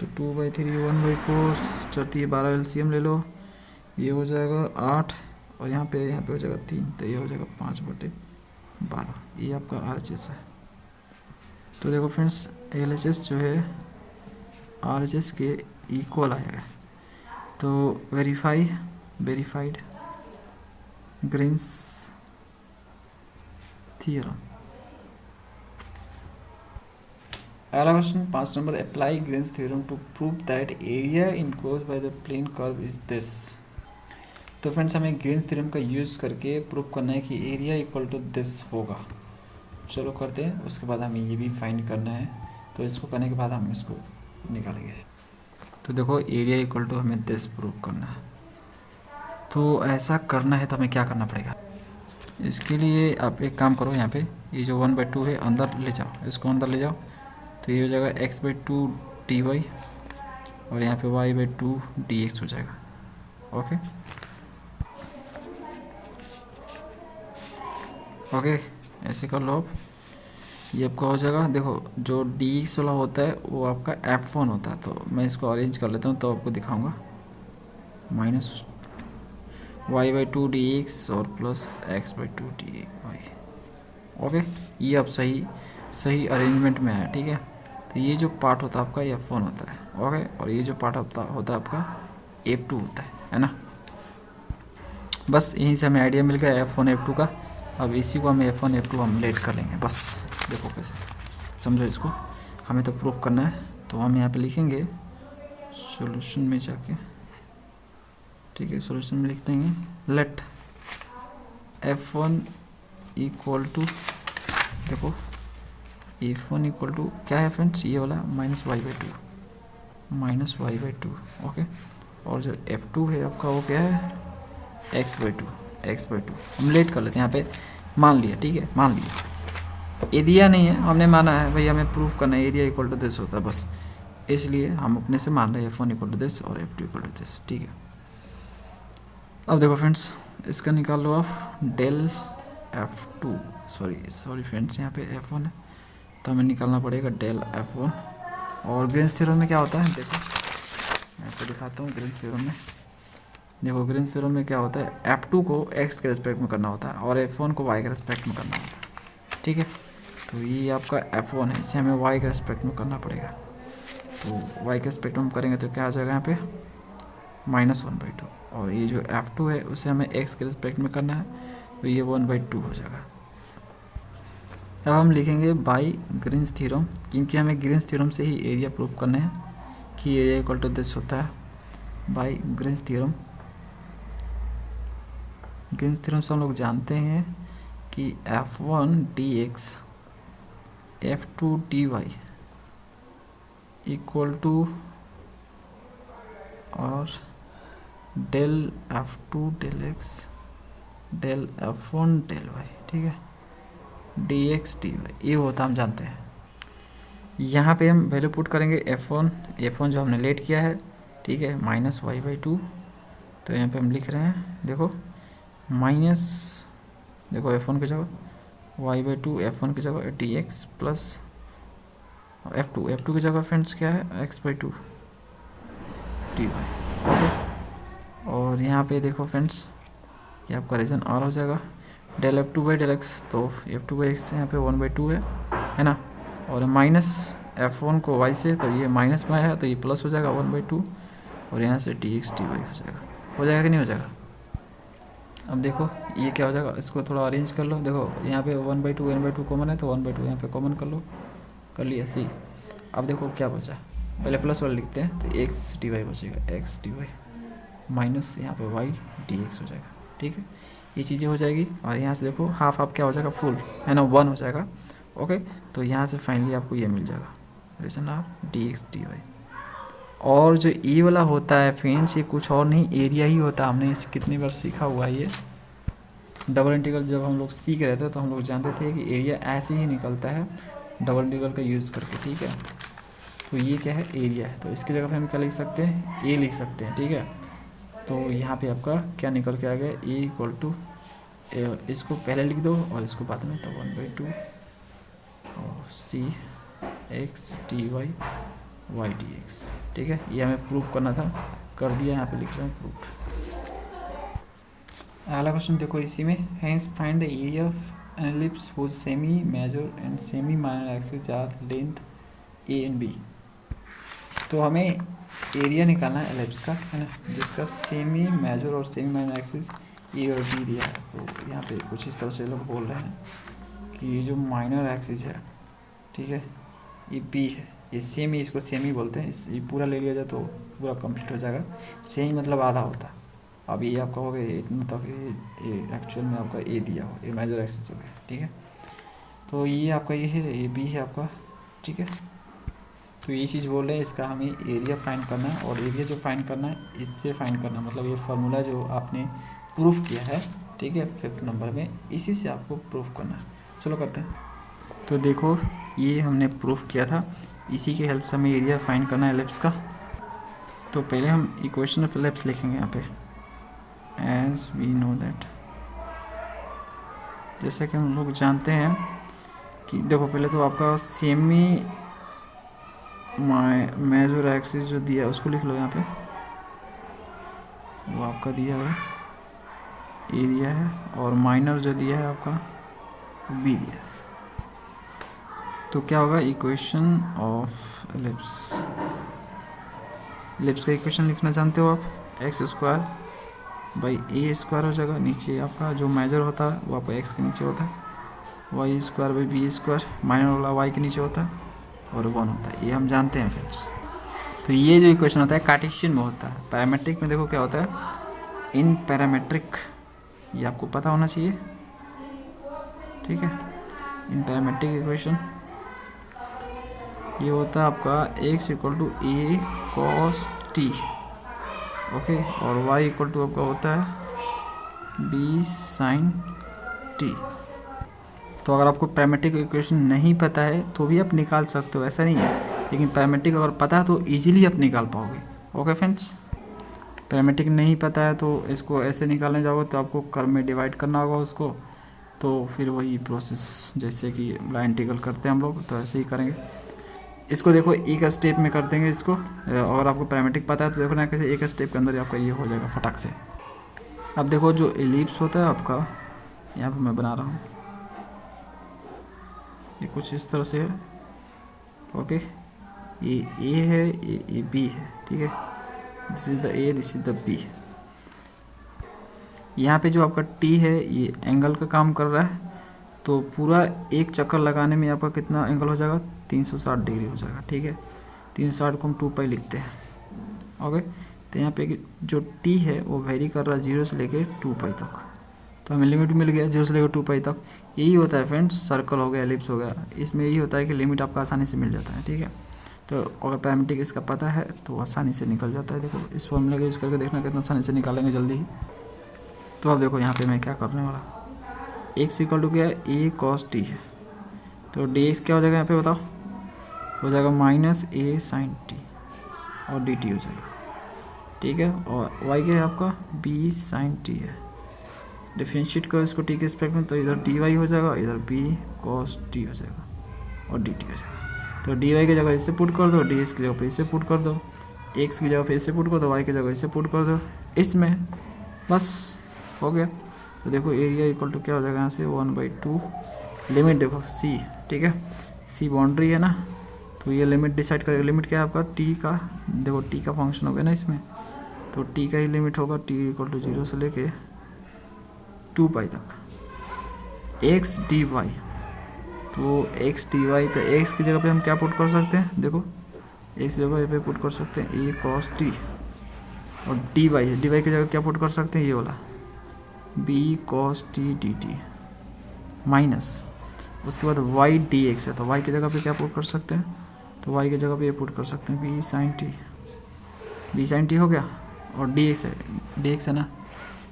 तो 2/3 1/4 चलती है 12 LCM ले लो, ये हो जाएगा 8 और यहाँ पे हो जाएगा 3, तो ये हो जाएगा 5/12। ये आपका RHS है। तो देखो फ्रेंड्स LHS जो है RHS के इक्वल आएगा। तो वेरीफाइड ग्रीन्स थ्योरम। अगला क्वेश्चन 5 नंबर, apply Green's theorem to prove that area enclosed by the plane curve is this. तो फ्रेंड्स हमें ग्रीन्स थ्योरम का यूज़ करके प्रूव करना है कि एरिया इक्वल टू दिस होगा। चलो करते हैं, उसके बाद हमें ये भी फाइंड करना है। तो इसको करने के बाद हम इसको निकालेंगे। तो देखो एरिया इक्वल टू हमें दिस प्रूव करना है। तो ऐसा करना है तो हमें क्या करना पड़ेगा, इसके लिए आप एक काम करो, यहाँ पे ये जो 1/2 है अंदर ले जाओ, इसको अंदर ले जाओ, तो ये हो जाएगा x/2 dy और यहाँ पे y/2 dx हो जाएगा। ओके ओके, ऐसे कर लो आप, ये आपका हो जाएगा। देखो जो dx वाला होता है वो आपका f1 होता है, तो मैं इसको अरेंज कर लेता हूँ तो आपको दिखाऊंगा। -y/2 dx और +x/2 dy। ओके, ये अब सही अरेंजमेंट में है, ठीक है। तो ये जो पार्ट होता है आपका f1 होता है, ओके, और ये जो पार्ट होता है आपका f2 होता है ना। बस यहीं से हमें आइडिया मिल गया f1 f2 का। अब इसी को हमें f1 f2 हम लेट कर लेंगे बस। देखो कैसे, समझो इसको, हमें तो प्रूफ करना है। तो हम यहाँ पे लिखेंगे सॉल्यूशन में जाके, ठीक है, सॉल्यूशन में लिखते हैं लेट f1 इक्वल टू, देखो f1 इक्वल टू क्या है फ्रेंड्स, ये वाला -y/2 ओके। और जो f2 है आपका वो क्या है x/2 हम लेट कर लेते हैं यहाँ पे, मान लिया, ठीक है, मान लिया। एरिया नहीं है, हमने माना है भाई, हमें प्रूफ करना है एरिया इक्वल टू दिस होता है बस, इसलिए हम अपने से मान रहे हैं f1 इक्वल टू दिस और f2 इक्वल टू दिस, ठीक है। अब देखो फ्रेंड्स इसका निकाल लो आप, डेल f2, सॉरी फ्रेंड्स यहाँ पे f1 है तो हमें निकालना पड़ेगा डेल f1। और ग्रीन्स थ्योरम में क्या होता है, देखो मैं आपको दिखाता हूँ। ग्रीन्स थ्योरम में देखो, ग्रीन्स थ्योरम में क्या होता है, f2 को x के रिस्पेक्ट में करना होता है और f1 को y के रिस्पेक्ट में करना होता है, ठीक है। तो ये आपका f1 है, इसे हमें y के रिस्पेक्ट में करना पड़ेगा। तो y के रिस्पेक्ट में हम करेंगे तो क्या आ जाएगा यहाँ पे -1/2, और ये जो f2 है उसे हमें x के रिस्पेक्ट में करना है, तो ये 1/2 हो जाएगा। अब हम लिखेंगे बाय ग्रीन्स थ्योरम, क्योंकि हमें ग्रीन्स थ्योरम से ही एरिया प्रूव करना है कि एरिया इक्वल टू दिस होता है। बाय ग्रीन्स थ्योरम से हम लोग जानते हैं कि f1 dx f2 dy equal to और del f2 del x del f1 del y, ठीक है, dx dy ये होता हम जानते हैं। यहाँ पे हम वैल्यू पुट करेंगे f1 जो हमने लेट किया है, ठीक है, -y/2। तो यहाँ पे हम लिख रहे हैं, देखो देखो f1 की जगह y/2, f1 की जगह dx प्लस f2 की जगह फ्रेंड्स क्या है x/2 dy, ओके। और यहाँ पे देखो फ्रेंड्स ये आपका रीजन R हो जाएगा, डेल f2/डेल x, तो f2/x यहाँ पे 1/2 है ना, और माइनस f1 को y से, तो ये माइनस में है तो ये प्लस हो जाएगा 1/2, और यहाँ से dx dy हो जाएगा कि नहीं हो जाएगा। अब देखो ये क्या हो जाएगा, इसको थोड़ा अरेंज कर लो। देखो यहाँ पे 1/2 कॉमन है, तो 1/2 यहाँ पे कॉमन कर लो, कर लिया सी। अब देखो क्या बचा, पहले प्लस वाला लिखते हैं, तो x dy बचेगा, x dy माइनस यहाँ पे y dx हो जाएगा, ठीक है, ये चीज़ें हो जाएगी। और यहाँ से देखो हाफ क्या हो जाएगा, फुल है ना, 1 हो जाएगा, ओके। तो यहाँ से फाइनली आपको ये मिल जाएगा रिलेशन ऑफ dx dy। और जो ई वाला होता है फ्रेंड्स, ये कुछ और नहीं एरिया ही होता है। हमने इसे कितनी बार सीखा हुआ है, ये डबल इंटीग्रल जब हम लोग सीख रहे थे तो हम लोग जानते थे कि एरिया ऐसे ही निकलता है डबल इंटीग्रल का यूज़ करके, ठीक है। तो ये क्या है, एरिया है, तो इसकी जगह पे हम क्या लिख सकते हैं, ए लिख सकते हैं, ठीक है। तो यहाँ पे आपका क्या निकल के आ गया, ए इक्वल टू, इसको पहले लिख दो और इसको बाद में, तो 1/2 और c x D y y D x. ठीक है, ये हमें प्रूफ करना था, कर दिया, यहाँ पे लिख रहे हैं प्रूफ। अगला क्वेश्चन देखो इसी में, hence find the area of an ellipse whose semi major and semi minor axis are length A and B. तो हमें एरिया निकालना है एलिप्स का, है ना, जिसका सेमी मेजर और सेमी माइनर एक्सिस ए और बी दिया है। तो यहाँ पे कुछ इस तरह से लोग बोल रहे हैं कि ये जो माइनर एक्सिस है, ठीक है, ये बी है, ये सेमी, इसको सेमी बोलते हैं, ये पूरा ले लिया जाए तो पूरा कंप्लीट हो जाएगा। सेमी मतलब आधा होता है। अब ये आपका हो गया, मतलब ये एक्चुअल में आपका ए दिया हो, ये मेजर एक्सिस हो गया। ठीक है, तो ये आपका ये है, ये बी है आपका। ठीक है, तो ये चीज़ बोल रहे हैं, इसका हमें एरिया फाइंड करना है, और एरिया जो फाइंड करना है इससे फाइंड करना है, मतलब ये फार्मूला जो आपने प्रूफ किया है, ठीक है, 5th नंबर में, इसी से आपको प्रूफ करना है। चलो करते हैं। तो देखो ये हमने प्रूफ किया था, इसी के हेल्प से हमें एरिया फाइंड करना है एलिप्स का। तो पहले हम इक्वेशन ऑफ एलिप्स लिखेंगे यहाँ पे, एज वी नो दैट, जैसा कि हम लोग जानते हैं कि देखो पहले तो आपका सेमी मेजर एक्सिस जो दिया है उसको लिख लो यहाँ पे, वो आपका दिया है ए दिया है, और माइनर जो दिया है आपका बी दिया है। तो क्या होगा, इक्वेशन ऑफ एलिप्स, एलिप्स का इक्वेशन लिखना जानते हो आप, x square by A square हो जाएगा, नीचे आपका जो मेजर होता है वो आपका एक्स के नीचे होता है, Y square by B square, minor वाला वाई के नीचे होता है, और 1 होता है, ये हम जानते हैं फ्रेंड्स। तो ये जो इक्वेशन होता है कार्टेशियन में होता है, पैरामेट्रिक में देखो क्या होता है, इन पैरामेट्रिक, ये आपको पता होना चाहिए। ठीक है, इन पैरामेट्रिक इक्वेशन ये होता है आपका x equal to A cos T, okay, और y इक्वल टू आपका होता है b साइन टी। तो अगर आपको पैरामेट्रिक इक्वेशन नहीं पता है तो भी आप निकाल सकते हो, ऐसा नहीं है, लेकिन पैरामेट्रिक अगर पता है तो इजीली आप निकाल पाओगे। ओके फ्रेंड्स, पैरामेट्रिक नहीं पता है तो इसको ऐसे निकालने जाओगे तो आपको कर्व में डिवाइड करना होगा उसको, तो फिर वही प्रोसेस जैसे कि लाइन इंटीग्रल करते हैं हम लोग, तो ऐसे ही करेंगे। इसको देखो एक स्टेप में कर देंगे इसको, अगर आपको पैरामेट्रिक पता है तो देखो ना कैसे एक स्टेप के अंदर आपका ये हो जाएगा फटाक से। अब देखो जो एलिप्स होता है आपका, यहाँ पर मैं बना रहा हूँ, ये कुछ इस तरह से है। ओके, ये ए है, ये बी है। ठीक है, this is the A, this is the B. यहाँ पे जो आपका टी है ये एंगल का काम कर रहा है, तो पूरा एक चक्कर लगाने में आपका कितना एंगल हो जाएगा, 360 डिग्री हो जाएगा। ठीक है, 360 को हम 2π लिखते हैं। ओके, तो यहाँ पे जो टी है वो वेरी कर रहा है 0 से लेके 2π तक, तो हमें लिमिट मिल गया 0 से लेकर 2π तक। यही होता है फ्रेंड्स, सर्कल हो गया, एलिप्स हो गया, इसमें यही होता है कि लिमिट आपका आसानी से मिल जाता है। ठीक है, तो अगर पैरामेट्रिक इसका पता है तो आसानी से निकल जाता है। देखो इस फॉर्मूले का यूज़ करके देखना कितना आसानी से निकालेंगे जल्दी ही। तो अब देखो यहाँ पे मैं क्या करने वाला, x इक्वल टू क्या है, ए कॉस टी है, तो डी एक्स क्या हो जाएगा यहाँ पे बताओ, हो जाएगा माइनस ए साइन टी, और डी टी हो जाएगा। ठीक है, और y क्या है आपका, b साइन टी है, डिफ्रेंशिएट करो इसको टी के रिस्पेक्ट में, तो इधर डी वाई हो जाएगा, इधर b कॉस टी हो जाएगा, और डी टी हो जाएगा। तो डी वाई की जगह इससे पुट कर दो, डी एक्स की जगह पर इससे पुट कर दो, एक्स की जगह पर इससे पुट कर दो, वाई की जगह इससे पुट कर दो, इसमें बस हो गया। तो देखो एरिया इक्वल टू क्या हो जाएगा यहाँ से, 1/2, लिमिट देखो c, ठीक है, c बाउंड्री है ना, तो ये लिमिट डिसाइड करेगा। लिमिट क्या है आपका, t का, देखो t का फंक्शन हो गया ना इसमें, तो t का ही लिमिट होगा, t इक्वल टू 0 से लेके 2π तक, x dy, तो x dy, तो x की जगह पे हम क्या पुट कर सकते हैं, देखो x जगह पे पुट कर सकते हैं a cos t, और dy की जगह क्या पुट कर सकते हैं, ये वाला b cos t dt, minus उसके बाद y dx है, तो y की जगह पे क्या पुट कर सकते हैं, तो y की जगह पे ये पुट कर सकते हैं b sin t हो गया, और dx है ना,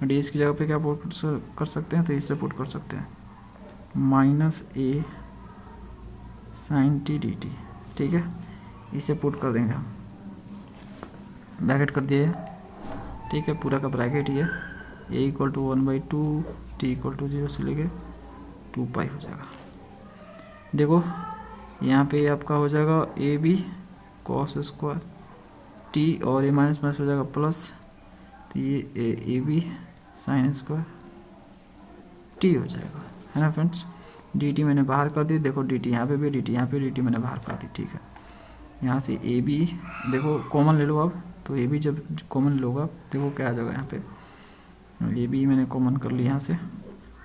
dx की जगह पे क्या पुट कर सकते हैं, तो इससे पुट कर सकते हैं minus a sin t dt। ठीक है, इसे पुट कर देंगे हम, ब्रैकेट कर दिए। ठीक है, पूरा का ब्रैकेट ही है, a equal to 1/2, t equal to 0 से लेके 2 पाई हो जाएगा। देखो यहाँ पे आपका हो जाएगा A B cos square T, और ए माइनस माइनस हो जाएगा प्लस, तो ये A B sine square T हो जाएगा, है ना फ्रेंड्स। डी टी मैंने बाहर कर दी, देखो डी टी यहाँ पे भी, डी टी यहाँ पे, डी टी मैंने बाहर कर दी, ठीक है। यहाँ से ए बी देखो कॉमन ले लो अब, तो ए बी जब कॉमन लोगा देखो क्या आ जाएगा, यहाँ पे ए बी मैंने कॉमन कर लिया यहाँ से,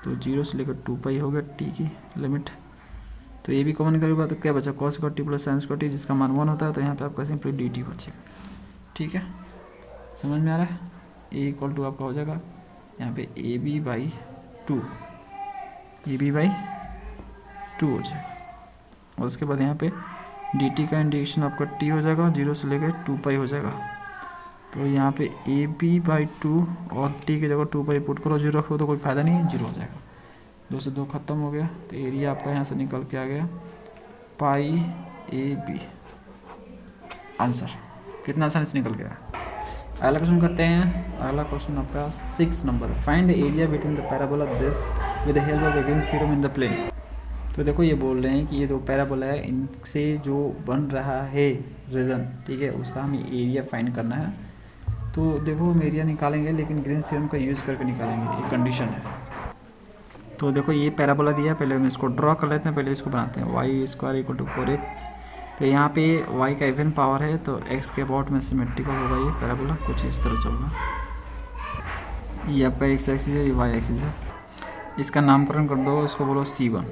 तो 0 से लेकर 2 पाई हो गया टी की लिमिट। तो ए बी कॉमन करेगा तो क्या बचा, cos square T plus sine square T, जिसका मान 1 होता है, तो यहाँ पे आपका सिंपली डी टी बचेगा, ठीक है। समझ में आ रहा है। ए इक्वल टू आपका हो जाएगा यहाँ पे A B by 2, A B by 2 हो जाएगा, और उसके बाद यहाँ पे डी टी का इंडिकेशन आपका टी हो जाएगा, 0 से लेकर 2 पाई हो जाएगा। तो यहाँ पे ए बी बाई 2 और टी की जगह 2 पाई पुट करो, 0 रखो तो कोई फ़ायदा नहीं है, 0 हो जाएगा। 2 से 2 खत्म हो गया, तो एरिया आपका यहाँ से निकल के आ गया पाई ए बी। आंसर कितना आसानी से निकल गया। अगला क्वेश्चन करते हैं। अगला क्वेश्चन आपका 6 नंबर, find the area between the parabola this with the help of Green's theorem in the plane. तो देखो ये बोल रहे हैं कि ये दो पैराबोला है, इनसे जो बन रहा है रीजन, ठीक है, उसका हमें एरिया फाइंड करना है। तो देखो हम एरिया निकालेंगे लेकिन ग्रीन्स थ्योरम का यूज़ करके निकालेंगे, ये कंडीशन है। तो देखो ये पैराबोला दिया है, पहले हम इसको ड्रॉ कर लेते हैं, पहले इसको बनाते हैं। Y square equal to 4x, तो यहाँ पे y का इवन पावर है, तो x के अबाउट में सिमेट्रिकल होगा ये पैराबोला, कुछ इस तरह से होगा। ये आपका x एक्सिस है, ये y एक्सिस है। इसका नामकरण कर दो, इसको बोलो C1,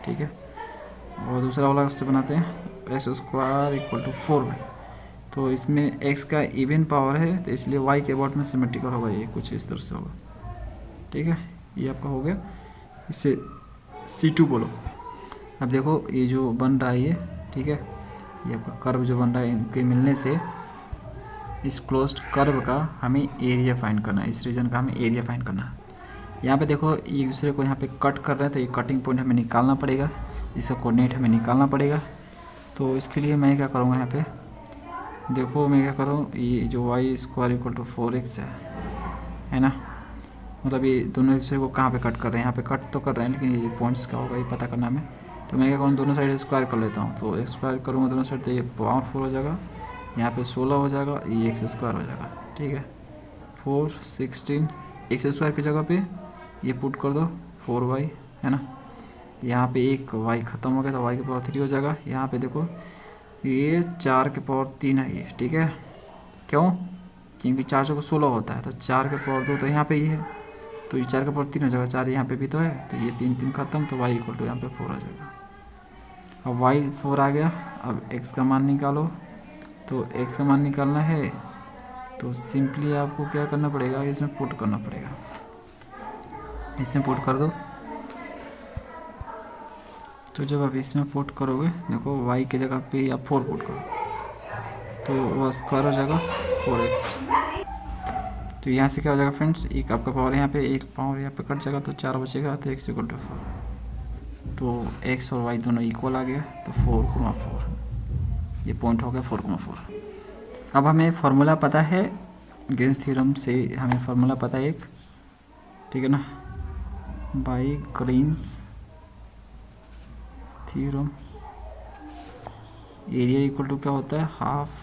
ठीक है। और दूसरा वाला उससे बनाते हैं x square equal to 4y, तो इसमें x का इवन पावर है, तो इसलिए y के अबाउट में सिमेट्रिकल होगा, ये कुछ इस तरह से होगा, ठीक है। ये आपका हो गया, इसे C2 बोलो। अब देखो ये जो बन रहा है ये, ठीक है, ये आपका कर्व जो बन रहा है, इनके मिलने से इस क्लोज्ड कर्व का हमें एरिया फाइंड करना है, इस रीजन का हमें एरिया फाइंड करना है। यहाँ पे देखो एक दूसरे को यहाँ पे कट कर रहे हैं, तो ये कटिंग पॉइंट हमें निकालना पड़ेगा, इसका कोऑर्डिनेट हमें निकालना पड़ेगा। तो इसके लिए मैं क्या करूँगा, यहाँ पे देखो मैं क्या करूँ, ये जो Y square equal to 4x है ना, मतलब ये दोनों दूसरे को कहाँ पे कट कर रहे हैं, यहाँ पे कट तो कर रहे हैं, लेकिन ये पॉइंट्स का होगा ये पता करना हमें। तो मैं क्या करूँ, दोनों साइड स्क्वायर कर लेता हूँ, तो स्क्वायर करूँगा दोनों साइड, तो ये पावर 4 हो जाएगा, यहाँ पे 16 हो जाएगा, ये x स्क्वायर हो जाएगा, ठीक है। 4 16 x स्क्वायर की जगह पे ये पुट कर दो 4y, है ना। यहाँ पे एक y ख़त्म हो गया, तो y की पावर 3 हो जाएगा। यहाँ पे देखो ये 4 के पावर 3 है ये, ठीक है। क्यों, क्योंकि 4 से 16 होता है, तो 4 के पावर 2 तो यहाँ पे ही है, तो ये 4 का पावर 3 हो जाएगा, 4 यहाँ पे भी तो है, तो ये 3 3 खत्म, तो y इक्वल टू यहाँ पे 4 आ जाएगा। अब y 4 आ गया, अब x का मान निकालो। तो x का मान निकालना है तो सिंपली आपको क्या करना पड़ेगा, इसमें पुट करना पड़ेगा, इसमें पुट कर दो। तो जब आप इसमें पुट करोगे, देखो y की जगह पे आप 4 पुट करो, तो वह स्क्वायर हो जाएगा 4x। तो यहाँ से क्या हो जाएगा फ्रेंड्स, एक आपका पावर यहाँ पे, एक पावर यहाँ पे कट जाएगा, तो 4 बचेगा, तो x इक्वल टू 4। तो x और y दोनों इक्वल आ गया, तो 4,4 ये पॉइंट हो गया 4,4। अब हमें फार्मूला पता है ग्रीन्स थ्योरम से, हमें फार्मूला पता है एक, ठीक है ना, by Green's theorem area equal to क्या होता है, हाफ।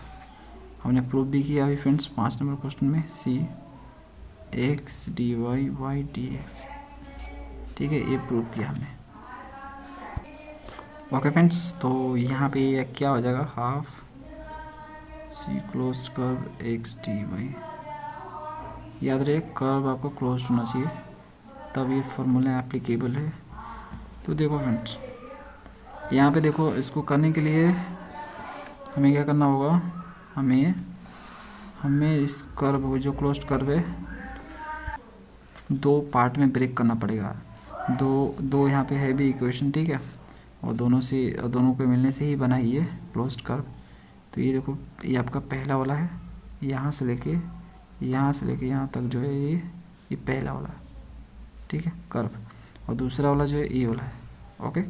हमने प्रूव भी किया अभी फ्रेंड्स 5 नंबर क्वेश्चन में, c x D y D x, ठीक है, ये प्रूव किया हमने। ओके फ्रेंड्स, तो यहाँ पे क्या हो जाएगा, half C closed curve X D Y. याद रहे कर्व आपको क्लोज होना चाहिए, तब ये फार्मूला एप्लीकेबल है। तो देखो फ्रेंड्स, यहाँ पे देखो, इसको करने के लिए हमें क्या करना होगा, हमें इस कर्व जो क्लोज्ड कर्व है 2 पार्ट में ब्रेक करना पड़ेगा। दो यहाँ पे है भी इक्वेशन, ठीक है, और दोनों के मिलने से ही बना ये क्लोज्ड कर्व। तो ये देखो, ये आपका पहला वाला है, यहाँ से लेके यहाँ तक जो है ये पहला वाला है, ठीक है, कर्व। और दूसरा वाला जो है ये वाला है, ओके।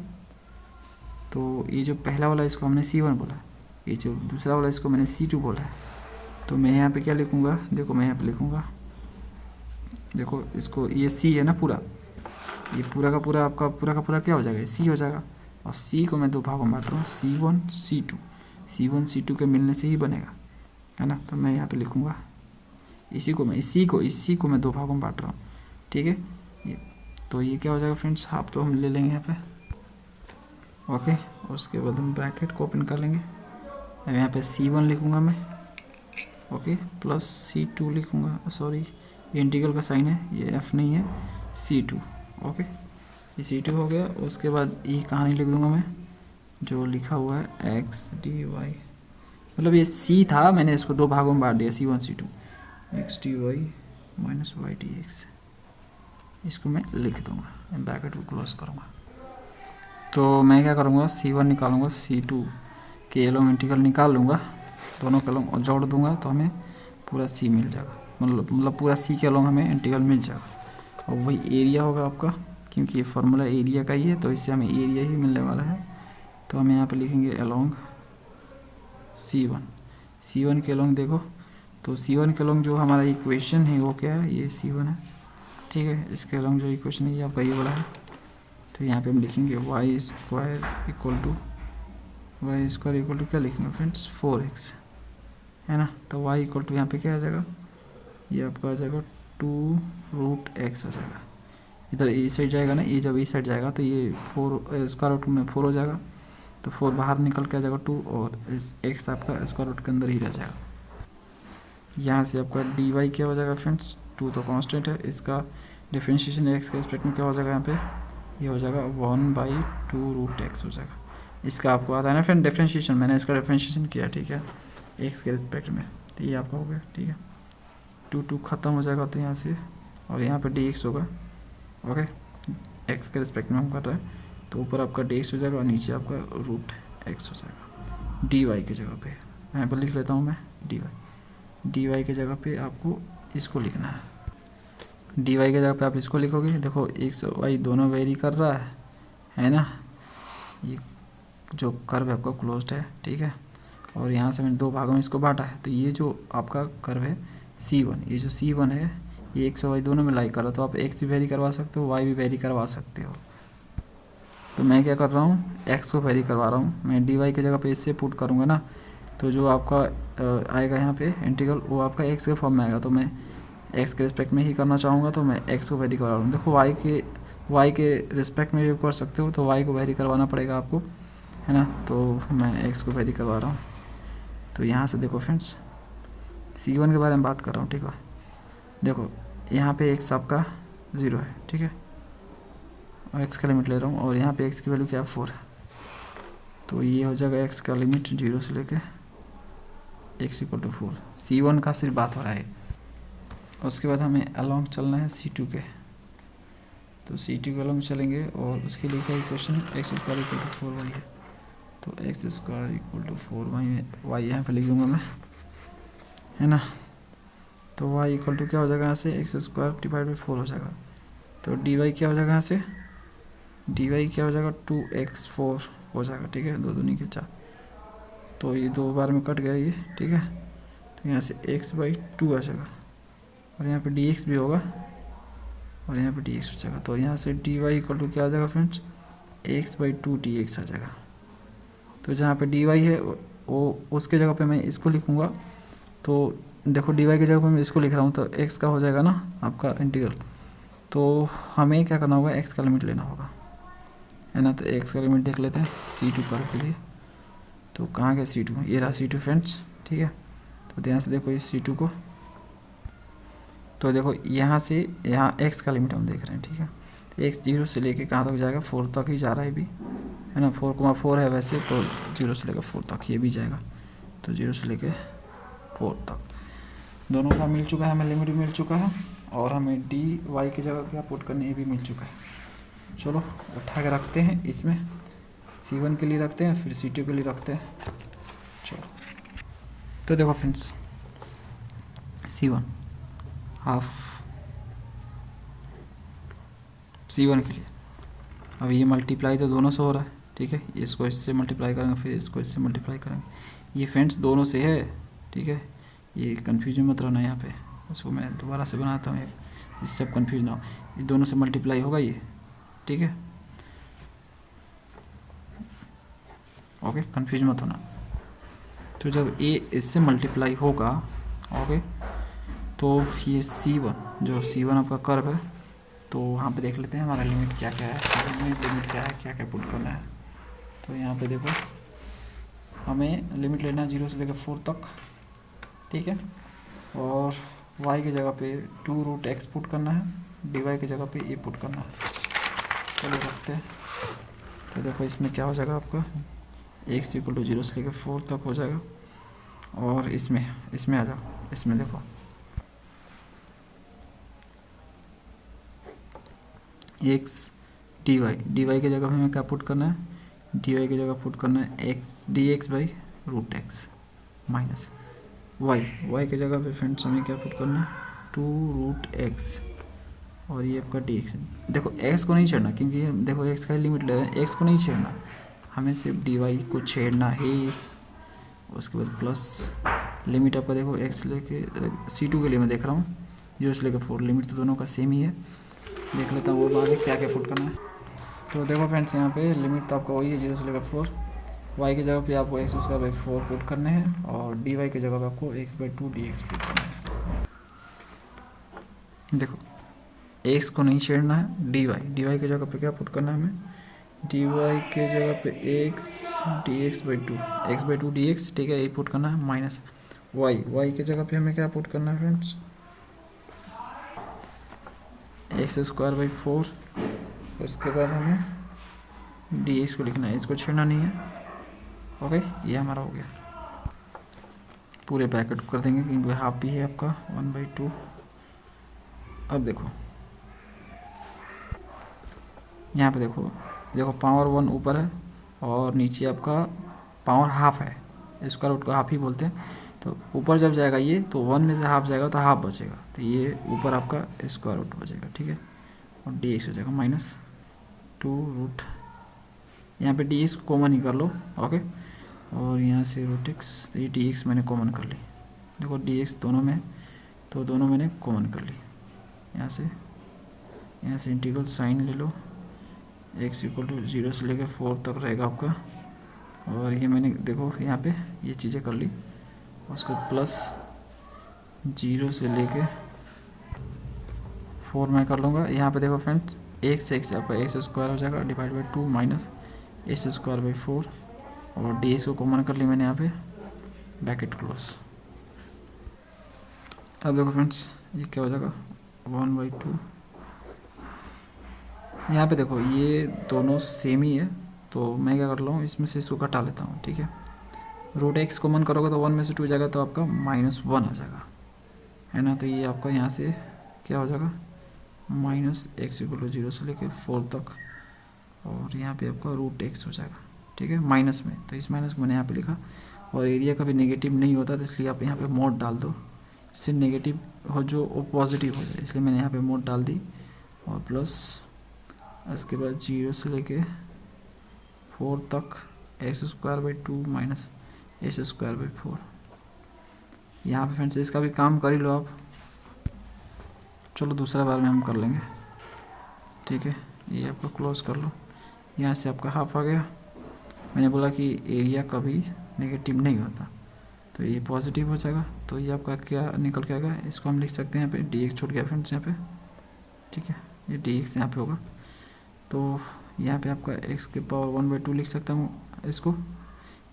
तो ये जो पहला वाला इसको हमने C1 बोला, ये जो दूसरा वाला इसको मैंने C2 बोला है, तो मैं यहाँ पे क्या लिखूँगा, देखो मैं यहाँ पे लिखूँगा, देखो इसको, ये सी है ना पूरा, ये पूरा का पूरा आपका पूरा का पूरा क्या हो जाएगा, सी हो जाएगा। और सी को मैं दो भागों में बांट रहा हूँ, C1 C2, C1 C2 के मिलने से ही बनेगा, है ना। तो मैं यहाँ पे लिखूँगा इसी को मैं दो भागों में बांट रहा हूँ, ठीक है। ये तो ये क्या हो जाएगा फ्रेंड्स, हाफ तो हम ले लेंगे यहाँ पे, ओके। उसके बाद हम ब्रैकेट को ओपन कर लेंगे। अब यहाँ पे C1 लिखूँगा मैं, ओके, प्लस C2 लिखूँगा, सॉरी ये इंटीग्रल का साइन है, ये F नहीं है, C2, ओके। ये C2 हो गया। उसके बाद ये कहानी लिख दूँगा मैं जो लिखा हुआ है x dy, मतलब ये C था, मैंने इसको दो भागों में बांट दिया, C1 C2, x dy minus y dx, इसको मैं लिख दूँगा, ब्रैकेट को क्लोज करूँगा। तो मैं क्या करूँगा, C1 निकालूंगा, C2 के एलोंग इंटीग्रल निकाल लूँगा, दोनों के एलोंग और जोड़ दूँगा, तो हमें पूरा C मिल जाएगा, मतलब पूरा C के एलोंग हमें इंटीग्रल मिल जाएगा। और वही एरिया होगा आपका, क्योंकि ये फार्मूला एरिया का ही है, तो इससे हमें एरिया ही मिलने वाला है। तो हम यहाँ पे लिखेंगे एलोंग C1 के एलोंग, देखो तो C1 के एलोंग जो हमारा इक्वेशन है वो क्या है, ये C1 है, ठीक है। इसके एलोंग जो इक्वेशन है ये आपका ये वाला है। तो यहाँ पे हम लिखेंगे वाई स्क्वायर इक्वल टू क्या लिखेंगे फ्रेंड्स, 4x, है ना। तो y इक्वल टू यहाँ पे क्या आ जाएगा, ये आपका आ जाएगा 2√x आ जाएगा। इधर इस साइड जाएगा ना, ये जब इस साइड जाएगा तो ये 4 स्क्वायर रूट में 4 हो जाएगा, तो 4 बाहर निकल के आ जाएगा 2, और इस x आपका स्क्वायर रूट के अंदर ही रह जाएगा। यहाँ से आपका dy क्या हो जाएगा फ्रेंड्स, 2 तो कांस्टेंट है, इसका डिफरेंशिएशन x के रिस्पेक्ट में क्या हो जाएगा, यहाँ पे ये हो जाएगा 1/2√x हो जाएगा। इसका आपको आता है ना फ्रेंड डिफरेंशिएशन, मैंने इसका डिफरेंशिएशन किया, ठीक है, x के रिस्पेक्ट में, तो ये आपका हो गया, ठीक है। 2 ख़त्म हो जाएगा तो यहाँ से, और यहाँ पे dx होगा, ओके, x के रिस्पेक्ट में हम कर रहे हैं, तो ऊपर आपका dx हो जाएगा और नीचे आपका √x हो जाएगा। dy की जगह पे यहाँ पर लिख लेता हूँ मैं dy की जगह पे आपको इसको लिखना है, dy की जगह पे आप इसको लिखोगे। देखो x और y दोनों वेरी कर रहा है ना, ये जो कर्व है आपका क्लोज्ड है, ठीक है। और यहाँ से मैंने दो भागों में इसको बांटा है, तो ये जो आपका कर्व है C1, ये जो C1 है ये x और y दोनों में लाई कर रहा है, तो आप x भी वेरी करवा सकते हो, y भी वेरी करवा सकते हो। तो मैं क्या कर रहा हूँ, x को वेरी करवा रहा हूँ, मैं dy की जगह पे इससे पुट करूँगा ना, तो जो आपका आएगा यहाँ पे इंटीग्रल वो आपका x के फॉर्म में आएगा। तो मैं x के रिस्पेक्ट में ही करना चाहूँगा, तो मैं x को वेरी करवा रहा हूँ। देखो y के रिस्पेक्ट में भी कर सकते हो, तो y को वेरी करवाना पड़ेगा आपको, है ना। तो मैं x को वेरी करवा रहा हूँ। तो यहाँ से देखो फ्रेंड्स, C1 के बारे में बात कर रहा हूँ, ठीक है। देखो यहाँ पे x आपका 0 है, ठीक है, और x का लिमिट ले रहा हूँ, और यहाँ पे x की वैल्यू क्या है, 4 है। तो ये हो जाएगा x का लिमिट 0 से लेके x इक्वल टू 4। C1 का सिर्फ बात हो रहा है। उसके बाद हमें अलोंग चलना है C2 के, तो C2 के अलोंग चलेंगे, और उसके लिए क्या इक्वेशन है, x square equal to 4y है। तो x square equal to 4y यहाँ पे लिख दूँगा मैं, है ना। तो y इक्वल टू क्या हो जाएगा यहाँ से, x स्क्वायर डिवाइड बाई 4 हो जाएगा। तो dy क्या हो जाएगा यहाँ से, dy क्या हो जाएगा 2x4 हो जाएगा, ठीक है, 2 दूनी के 4, तो ये 2 बार में कट गया ये, ठीक है। तो यहाँ से x/2 आ जाएगा, और यहाँ पे dx भी होगा, और यहाँ पे dx हो जाएगा। तो यहाँ से dy इक्वल टू क्या आ जाएगा फ्रेंड्स, x/2 dx आ जाएगा। तो जहाँ पे dy है वो उसके जगह पे मैं इसको लिखूँगा। तो देखो dy की जगह पे मैं इसको लिख रहा हूँ, तो x का हो जाएगा ना आपका इंटीग्रल। तो हमें क्या करना होगा, x का लिमिट लेना होगा, है ना। तो x का लिमिट देख लेते हैं C2 कर्व के लिए। तो कहाँ गया C2, ये रहा C2 फ्रेंड्स, ठीक है। तो ध्यान से देखो इस C2 को, तो देखो यहाँ से यहाँ x का लिमिट हम देख रहे हैं, ठीक है। तो x 0 से लेके कहाँ तक जाएगा, 4 तक ही जा रहा है भी, है ना। 4,4 है वैसे, तो 0 से लेकर 4 तक ये भी जाएगा, तो 0 से लेकर 4 तक दोनों का मिल चुका है, हमें लिमिट भी मिल चुका है, और हमें dy की जगह क्या पुट करनी है भी मिल चुका है। चलो उठा के रखते हैं, इसमें C1 के लिए रखते हैं, फिर C2 के लिए रखते हैं। चलो तो देखो फ्रेंड्स, C1 हाफ C1 के लिए, अब ये मल्टीप्लाई तो दोनों से हो रहा है, ठीक है। इसको इससे मल्टीप्लाई करेंगे, फिर इसको इससे मल्टीप्लाई करेंगे, ये फ्रेंड्स दोनों से है, ठीक है। ये कन्फ्यूजन मत रहना यहाँ पे, इसको मैं दोबारा से बनाता हूँ जिससे सब कन्फ्यूज ना हो। ये दोनों से मल्टीप्लाई होगा ये, ठीक है, ओके, कन्फ्यूज मत होना। तो जब ए इससे मल्टीप्लाई होगा, ओके, तो ये C1 जो C1 आपका कर्व है, तो वहाँ पे देख लेते हैं हमारा लिमिट क्या क्या है, लिमिट क्या है, क्या क्या पुट करना है। तो यहाँ पे देखो हमें लिमिट लेना है 0 से लेकर 4 तक, ठीक है, और y की जगह पे 2√x पुट करना है, dy की जगह पे a पुट करना है। चलो रखते हैं। तो देखो इसमें क्या हो जाएगा आपका, x = 0 से लेकर 4 तक हो जाएगा। और इसमें आ जाओ, इसमें देखो x dy की जगह हमें क्या पुट करना है, dy की जगह पुट करना है x dx/√x माइनस y की जगह पे फ्रेंड्स हमें क्या पुट करना है 2√x, और ये आपका dx। देखो x को नहीं छेड़ना, क्योंकि देखो x का लिमिट ले रहे हैं, x को नहीं छेड़ना, हमें सिर्फ dy को छेड़ना है। उसके बाद प्लस लिमिट आपका देखो x लेके C2 के लिए मैं देख रहा हूँ 0 से लेकर 4, लिमिट तो दोनों का सेम ही है। देख लेता हूँ वो आगे क्या क्या पुट करना है। तो देखो फ्रेंड्स यहाँ पे लिमिट तो आपका वही है 0 से लेकर 4, y की जगह पे आपको x² पुट करने हैं, और dy की जगह पे आपको x/2 dx पुट करना है। देखो x को नहीं छेड़ना है, dy की जगह पे क्या पुट करना है हमें, dy के जगह पे x dx/2 dx, ठीक है, ये पुट करना है, माइनस y की जगह पे हमें क्या पुट करना है फ्रेंड्स, x²/4। उसके बाद हमें dx को लिखना है, इसको छेड़ना नहीं है, ओके, ये हमारा हो गया। पूरे ब्रैकेट कर देंगे क्योंकि हाफ भी है आपका 1/2। अब देखो यहाँ पे देखो पावर 1 ऊपर है और नीचे आपका पावर हाफ है, स्क्वायर रूट को हाफ ही बोलते हैं। तो ऊपर जब जाएगा ये तो 1 में से हाफ जाएगा तो हाफ बचेगा, तो ये ऊपर आपका स्क्वायर रूट बचेगा, ठीक है, और dx हो जाएगा माइनस 2√, यहाँ पे dx कॉमन ही कर लो, ओके, और यहाँ से √x, तो ये dx मैंने कॉमन कर ली। देखो dx दोनों में, तो दोनों मैंने कॉमन कर ली। यहाँ से इंटीग्रल साइन ले लो, x = 0 से लेकर 4 तक रहेगा आपका, और ये मैंने देखो यहाँ पे ये चीज़ें कर ली। उसको प्लस 0 से लेके 4 मैं कर लूँगा। यहाँ पे देखो फ्रेंड्स x आपका x² हो जाएगा /2 माइनस x²/4, और dx को कॉमन कर ली मैंने यहाँ पे, ब्रैकेट क्लोज। अब देखो फ्रेंड्स ये क्या हो जाएगा 1/2। यहाँ पे देखो ये दोनों सेम ही है, तो मैं क्या कर रहा हूँ, इसमें से इसको घटा लेता हूँ, ठीक है, √x कॉमन करोगे तो 1 में से 2 जाएगा तो आपका -1 आ जाएगा, है ना। तो ये आपका यहाँ से क्या हो जाएगा -x = 0 से लेकर 4 तक, और यहाँ पे आपका √x हो जाएगा, ठीक है, माइनस में, तो इस माइनस को मैंने यहाँ पे लिखा। और एरिया कभी नेगेटिव नहीं होता, तो इसलिए आप यहाँ पे मोड डाल दो, इससे नेगेटिव हो जो वो पॉजिटिव हो जाए, इसलिए मैंने यहाँ पे मोड डाल दी। और प्लस इसके बाद 0 से लेके 4 तक x²/2 माइनस x²/4। यहाँ पे फ्रेंड्स इसका भी काम कर ही लो आप, चलो दूसरा बार में हम कर लेंगे, ठीक है, ये आपका क्लोज कर लो। यहाँ से आपका हाफ आ गया। मैंने बोला कि एरिया कभी नेगेटिव नहीं होता, तो ये पॉजिटिव हो जाएगा, तो ये आपका क्या निकल के आएगा, इसको हम लिख सकते हैं यहाँ पे dx छूट गया फ्रेंड्स यहाँ पे, ठीक है, ये dx यहाँ पे होगा। तो यहाँ पे आपका x⁻² 1/2 लिख सकता हूँ इसको,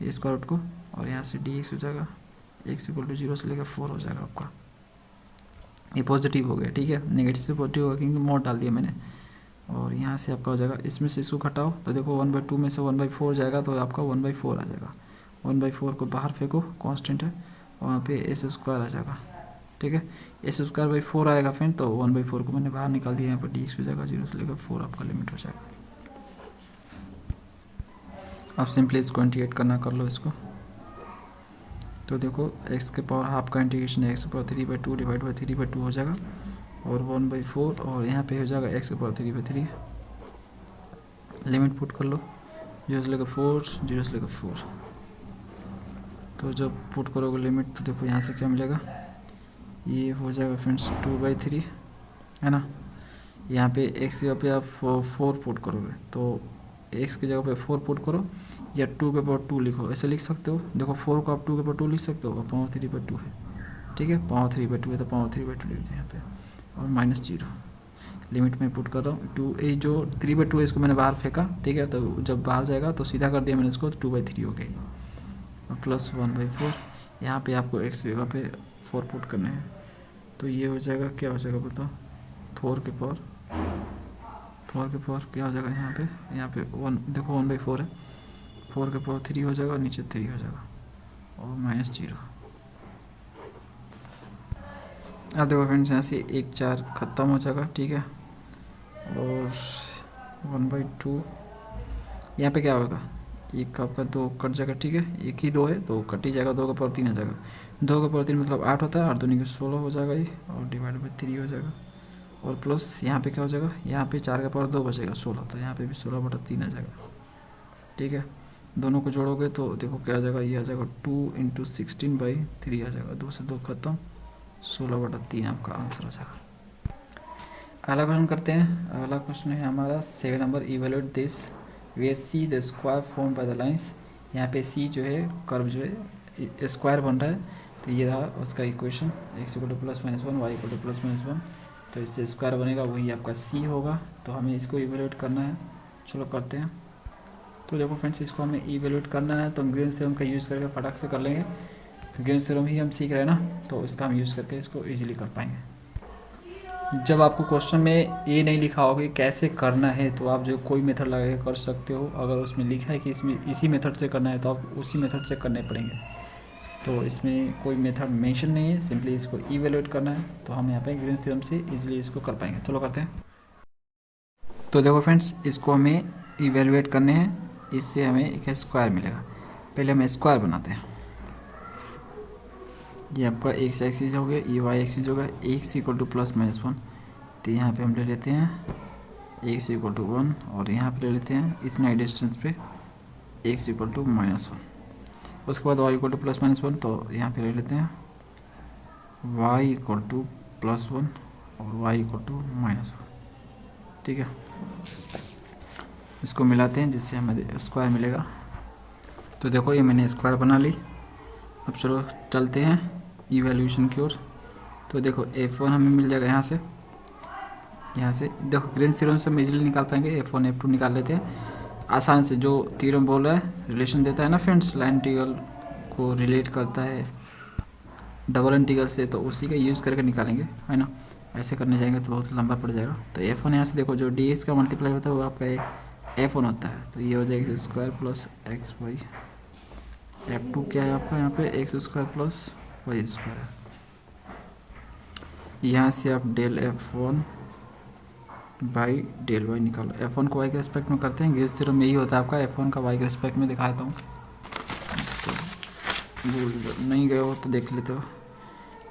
ये स्क्वायर रूट को, और यहाँ से dx हो जाएगा x = 0 से लेकर 4 हो जाएगा आपका। ये पॉजिटिव हो गया, ठीक है, नेगेटिव से पॉजिटिव होगा क्योंकि मोड डाल दिया मैंने। और यहाँ से आपका हो जाएगा, इसमें से इसको घटाओ तो देखो 1/2 में से 1/4 जाएगा तो आपका 1/4 आ जाएगा। 1/4 को बाहर फेंको, कांस्टेंट है, और वहाँ पे s² आ जाएगा, ठीक है, s²/4 आएगा फ्रेंड, तो 1/4 को मैंने बाहर निकाल दिया, यहाँ पर dx हो जाएगा 0 से लेकर 4 आपका लिमिट हो जाएगा। अब सिंपली इसको इंटीग्रेट करना कर लो इसको। तो देखो x⁻½ का इंटीग्रेशन x⁻3/2 / 3/2 हो जाएगा, और 1/4, और यहाँ पे हो जाएगा x⁻3/3। लिमिट पुट कर लो 0 से लेकर 4, 0 से लेकर 4। तो जब पुट करोगे लिमिट तो देखो यहाँ से क्या मिलेगा, ये हो जाएगा फ्रेंड्स 2/3 है ना। यहाँ पे x की जगह पे आप 4 पुट करोगे तो x की जगह पे 4 पुट करो या 2/2 लिखो, ऐसे लिख सकते हो। देखो 4 को आप 2/2 लिख सकते हो और पावर 3/2 है, ठीक है, पावर 3/2 है तो पावर 3/2 लिख दो यहाँ पे और -0 लिमिट में पुट कर रहा हूँ। 2 ये जो 3/2 है इसको मैंने बाहर फेंका, ठीक है, तो जब बाहर जाएगा तो सीधा कर दिया मैंने इसको, 2/3 हो गई और प्लस 1/4। यहाँ पे आपको x जगह पे 4 पुट करने हैं तो ये हो जाएगा, क्या हो जाएगा बताओ, 4 के पावर क्या हो जाएगा यहाँ पे 1, देखो 1/4 है, 4 के पावर 3 हो जाएगा और नीचे 3 हो जाएगा और -0। अब देखो फ्रेंड्स यहाँ से 1 4 ख़त्म हो जाएगा, ठीक है, और 1/2 यहाँ पे क्या होगा, एक आपका 2 कट जाएगा, ठीक है, एक ही 2 है तो कट ही जाएगा, 2 का पावर 3 आ जाएगा, 2 का पावर 3 मतलब 8 होता है, 8 दूनी के 16 हो जाएगा ये और /3 हो जाएगा और प्लस यहाँ पे क्या हो जाएगा, यहाँ पे 4 का पावर 2 बचेगा 16, तो यहाँ पे भी 16/3 आ जाएगा, ठीक है। दोनों को जोड़ोगे तो देखो क्या आ जाएगा, ये आ जाएगा 2 × 16/3 आ जाएगा, 2 से 2 खत्म, 16/3 आपका आंसर हो जाएगा। अगला क्वेश्चन करते हैं। अगला क्वेश्चन है हमारा 7 नंबर, evaluate this where C the square form by the lines. यहाँ पे सी जो है कर्व जो है स्क्वायर बन रहा है, तो ये रहा उसका इक्वेशन, x = +-1 y = +-1, तो इससे स्क्वायर बनेगा, वही आपका सी होगा। तो हमें इसको इवेल्यूएट करना है, चलो करते हैं। तो देखो फ्रेंड्स इसको हमें इवेल्यूएट करना है तो हम ग्रीन्स थ्योरम का यूज़ करके फटाक से कर लेंगे, तो ग्रीन्स थ्योरम ही हम सीख रहे हैं ना, तो इसका हम यूज़ करके इसको ईजिली कर पाएंगे। जब आपको क्वेश्चन में ये नहीं लिखा होगा कि कैसे करना है तो आप जो कोई मेथड लगा के कर सकते हो, अगर उसमें लिखा है कि इसमें इसी मेथड से करना है तो आप उसी मेथड से करने पड़ेंगे। तो इसमें कोई मेथड मेंशन नहीं है, सिंपली इसको इवेल्यूएट करना है, तो हम यहाँ पे ग्रीन्स थ्योरम से इजीली इसको कर पाएंगे। चलो करते हैं। तो देखो फ्रेंड्स इसको हमें इवेल्यूएट करने हैं, इससे हमें एक स्क्वायर मिलेगा। पहले हम स्क्वायर बनाते हैं। ये आपका x एक्सिस हो गया, ये y एक्सिस हो गया, x = +-1, तो यहाँ पे हम ले लेते हैं x = 1 और यहाँ पे ले लेते हैं इतना ही डिस्टेंस पे x = -1। उसके बाद y = +-1, तो यहाँ पे ले लेते हैं y = +1 और y = -1, ठीक है। इसको मिलाते हैं जिससे हमें स्क्वायर मिलेगा। तो देखो ये मैंने स्क्वायर बना ली। अब चलो चलते हैं इवैल्यूएशन की ओर। तो देखो f1 हमें मिल जाएगा यहाँ से देखो ग्रीन्स थ्योरम से हम इजीली निकाल पाएंगे, f1 f2 निकाल लेते हैं आसान से। जो थ्योरम बोल रहा है रिलेशन देता है ना फ्रेंड्स, लाइन इंटीग्रल को रिलेट करता है डबल इंटीग्रल से, तो उसी का यूज़ करके निकालेंगे, है ना। ऐसे करने जाएंगे तो बहुत लंबा पड़ जाएगा। तो f1 यहाँ से देखो जो dx का मल्टीप्लाई होता है वो आपका f1 होता है, तो ये हो जाएगा x² + xy। f2 क्या है आपका यहाँ पे x² + y²। यहाँ से आप del f1 by del y निकालो। f1 को y के रिस्पेक्ट में करते हैं, ग्रीन्स थ्योरम में यही होता है आपका, f1 का y के रिस्पेक्ट में दिखाता हूँ, भूल नहीं गए हो तो देख लेते हो।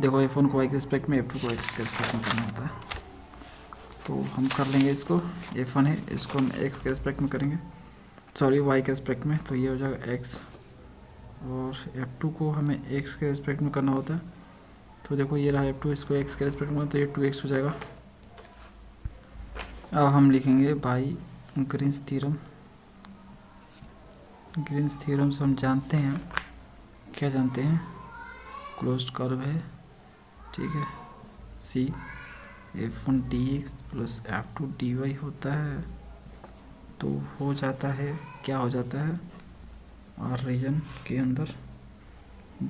देखो f1 को y के रिस्पेक्ट में, f2 को x के रिस्पेक्ट में करना होता है, तो हम कर लेंगे इसको। f1 है, इसको हम x के रिस्पेक्ट में करेंगे, सॉरी y के रिस्पेक्ट में, तो ये हो जाएगा x, और f2 को हमें x के रिस्पेक्ट में करना होता है, तो देखो ये रहा f2, इसको x के रिस्पेक्ट में, तो ये 2x हो जाएगा। अब हम लिखेंगे by Green's theorem. Green's theorem से हम जानते हैं, क्या जानते हैं, क्लोज्ड कर्व है, ठीक है, c f1 dx + f2 dy होता है, तो हो जाता है, क्या हो जाता है, और रीजन के अंदर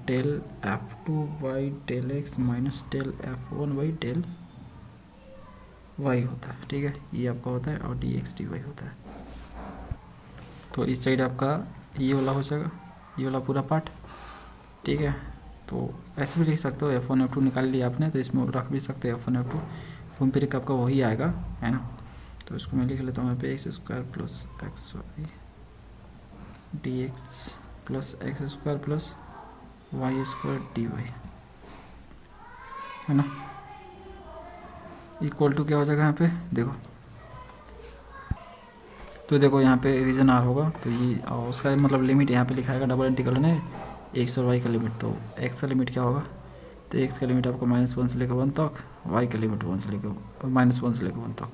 del f2 by del x minus del f1 by del y होता है, ठीक है, ये आपका होता है, और dx dy होता है। तो इस साइड आपका ये वाला हो जाएगा, ये वाला पूरा पार्ट, ठीक है। तो ऐसे भी लिख सकते हो, f1 f2 निकाल लिया आपने, तो इसमें रख भी सकते हो f1 f2, घूम फिर आपका वही आएगा, है ना। तो इसको मैं लिख लेता हूँ यहाँ पे x² + xy dx + x² + y² dy, है ना, इक्वल टू क्या हो जाएगा यहाँ पे, देखो। तो देखो यहाँ पे रीजन r होगा, तो ये उसका मतलब लिमिट यहाँ पे लिखाएगा, डबल इंटीग्रल ने एक्स और वाई का लिमिट। तो एक्स का लिमिट क्या होगा, तो एक्स का लिमिट आपको -1 से लेकर 1 तक, वाई का लिमिट -1 से लेकर -1 तक।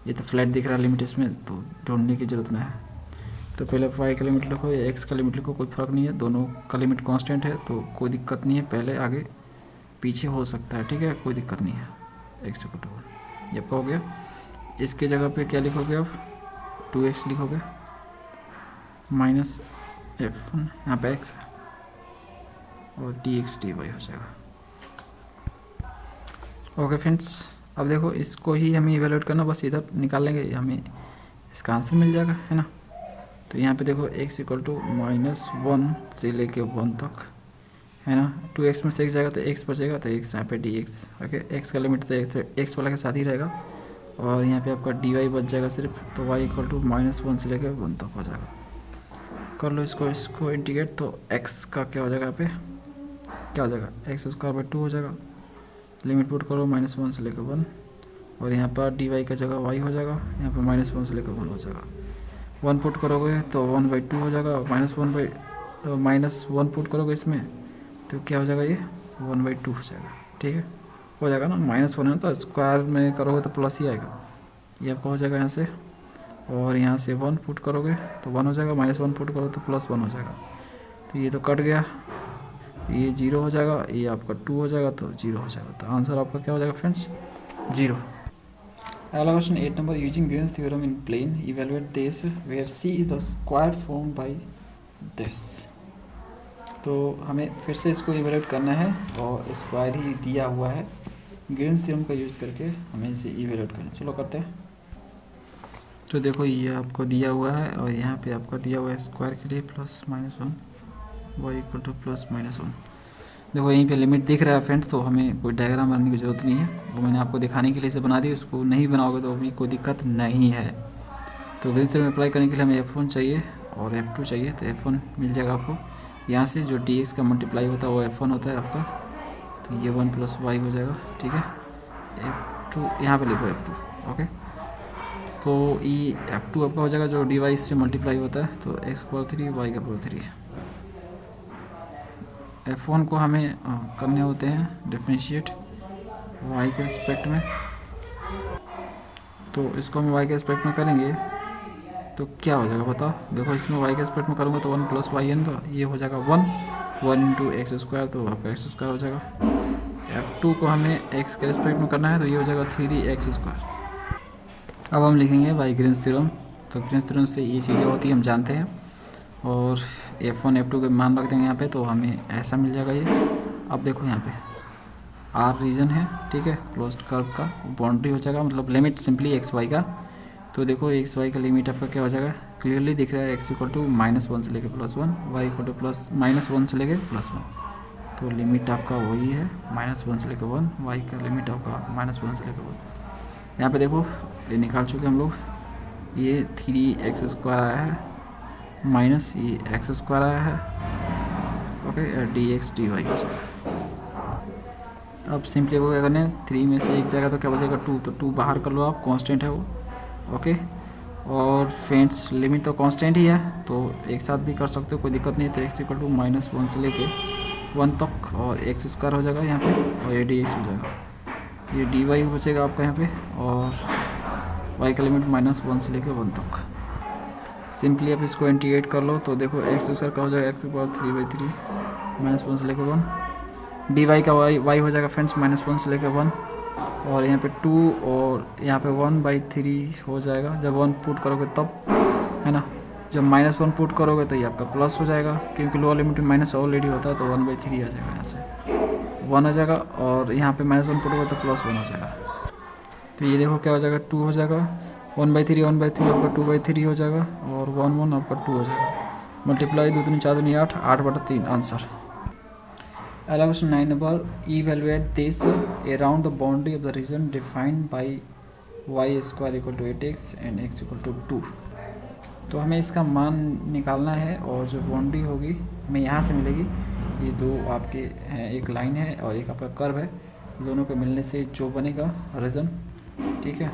ये तो फ्लैट दिख रहा है लिमिट इसमें, तो ढूंढने की जरूरत नहीं है। तो पहले वाई का लिमिट लिखो या एक्स का लिमिट लिखो, कोई फ़र्क नहीं है, दोनों का लिमिट कांस्टेंट है तो कोई दिक्कत नहीं है, पहले आगे पीछे हो सकता है, ठीक है, कोई दिक्कत नहीं है। एक्स इक्वल टू 1 ये आपका हो गया। इसके जगह पे क्या लिखोगे आप, 2x लिखोगे -f1, यहाँ पे x है, और dx dy हो जाएगा। ओके फ्रेंड्स, अब देखो इसको ही हमें इवेलुएट करना, बस इधर निकाल लेंगे, हमें इसका आंसर मिल जाएगा, है ना। तो यहाँ पे देखो x इक्वल टू -1 से लेके 1 तक, है ना। 2x में से x जाएगा तो x बचेगा, तो x यहाँ पे dx। ओके, x का लिमिट तो x वाला के साथ ही रहेगा, और यहाँ पे आपका dy बच जाएगा सिर्फ, तो y इक्वल टू -1 से लेकर 1 तक हो जाएगा। कर लो इसको इंटीग्रेट, तो x का क्या हो जाएगा, यहाँ पे क्या हो जाएगा, x² 2 हो जाएगा। लिमिट पुट करो -1 से लेकर 1, और यहाँ पर dy का जगह y हो जाएगा, यहाँ पे -1 से लेकर 1 हो जाएगा। 1 पुट करोगे तो 1/2 हो जाएगा, -1 पुट करोगे इसमें तो क्या हो जाएगा, ये 1/2 हो जाएगा, ठीक है, हो जाएगा ना। -1 है ना, तो स्क्वायर में करोगे तो प्लस ही आएगा, ये आपका हो जाएगा यहाँ से। और यहाँ से 1 पुट करोगे तो 1 हो जाएगा, -1 पुट करो तो +1 हो जाएगा, तो ये तो कट गया, ये 0 हो जाएगा, ये आपका 2 हो जाएगा, तो 0 हो जाएगा। तो आंसर आपका क्या हो जाएगा फ्रेंड्स, 0। अगला क्वेश्चन 8 नंबर, using Green's theorem in plane evaluate this where C is the square form by this. तो हमें फिर से इसको इवेलुएट करना है, और स्क्वायर ही दिया हुआ है, ग्रीन्स थ्योरम का यूज़ करके हमें इसे इवेलुएट करना है। चलो करते हैं। तो देखो ये आपको दिया हुआ है, और यहाँ पे आपका दिया हुआ है स्क्वायर के लिए +-1 y इक्वल टू +-1। देखो यहीं पे लिमिट दिख रहा है फ्रेंड्स, तो हमें कोई डायग्राम बनाने की ज़रूरत नहीं है, वो मैंने आपको दिखाने के लिए इसे बना दी, उसको नहीं बनाओगे तो हमें कोई दिक्कत नहीं है। तो ग्रीन्स थ्योरम अप्लाई करने के लिए हमें f1 चाहिए और f2 चाहिए, तो f1 मिल जाएगा आपको यहाँ से, जो dx का मल्टीप्लाई होता है वो f1 होता है आपका, तो ये 1 + y हो जाएगा, ठीक है। f2 यहाँ पे लिखो f2, ओके। तो ये f2 आपका हो जाएगा, जो dy से मल्टीप्लाई होता है, तो x⁴ y⁴ f1 को हमें करने होते हैं डिफ्रेंशिएट y के रिस्पेक्ट में, तो इसको हम y के रिस्पेक्ट में करेंगे तो क्या हो जाएगा बताओ। देखो इसमें y के रिस्पेक्ट में करूँगा तो 1 + y है, तो ये हो जाएगा 1 × x², तो आपका x² हो जाएगा। f2 को हमें x के रिस्पेक्ट में करना है, तो ये हो जाएगा 3x²। अब हम लिखेंगे बाय ग्रीन्स थ्योरम, तो ग्रीन्स थ्योरम से ये चीज़ें होती है हम जानते हैं, और f1 f2 के मान रख देंगे यहाँ पे, तो हमें ऐसा मिल जाएगा ये। अब देखो यहाँ पे R रीजन है, ठीक है, क्लोज्ड कर्व का बाउंड्री हो जाएगा, मतलब लिमिट सिंपली x y का। तो देखो x y का लिमिट आपका क्या हो जाएगा, क्लियरली दिख रहा है, x इक्वल टू -1 से लेकर +1, y इक्वल टू -1 से लेकर +1। तो लिमिट आपका वही है, -1 से लेकर 1, y का लिमिट आपका -1 से लेकर 1। यहाँ पे देखो ये निकाल चुके हम लोग, ये 3x² आया है, माइनस ये x² आया है, ओके, dx dy हो जाएगा। अब सिंपली वो क्या करना है, 3 में से 1 जाएगा तो क्या बचेगा 2, तो 2 बाहर कर लो आप, कांस्टेंट है वो, ओके। और फ्रेंड्स लिमिट तो कांस्टेंट ही है, तो एक साथ भी कर सकते हो, कोई दिक्कत नहीं है। तो x इक्वल टू -1 से लेके 1 तक, और x² हो जाएगा यहाँ पे, और ये dx हो जाएगा, ये dy बचेगा आपका यहाँ पे, और y का लिमिट -1 से लेके 1 तक। सिंपली आप इसको इंटीग्रेट कर लो, तो देखो x² का हो जाएगा x⁴3/3 -1 से लेकर 1, dy का y हो जाएगा फ्रेंड्स -1 से लेकर 1, और यहाँ पे 2, और यहाँ पे 1/3 हो जाएगा, जब 1 पुट करोगे तब, है ना। जब -1 पुट करोगे तो ये आपका प्लस हो जाएगा, क्योंकि लोअर लिमिट में माइनस ऑलरेडी होता है, तो 1/3 आ जाएगा, यहाँ से 1 आ जाएगा, और यहाँ पे -1 पुट होगा तो +1 हो जाएगा। तो ये देखो क्या हो जाएगा, 2 हो जाएगा, 1/3 आपका 2/3 हो जाएगा, और 1 आपका 2 हो जाएगा। मल्टीप्लाई 2 3 4 दूनी 8, 8/3 आंसर। अगला क्वेश्चन 9 नंबर, evaluate this around the boundary of the region defined by y² equal to 8x and x equal to 2। तो हमें इसका मान निकालना है, और जो बाउंड्री होगी हमें यहाँ से मिलेगी, ये दो आपके हैं, एक लाइन है और एक आपका कर्व है, दोनों के मिलने से जो बनेगा रीजन, ठीक है,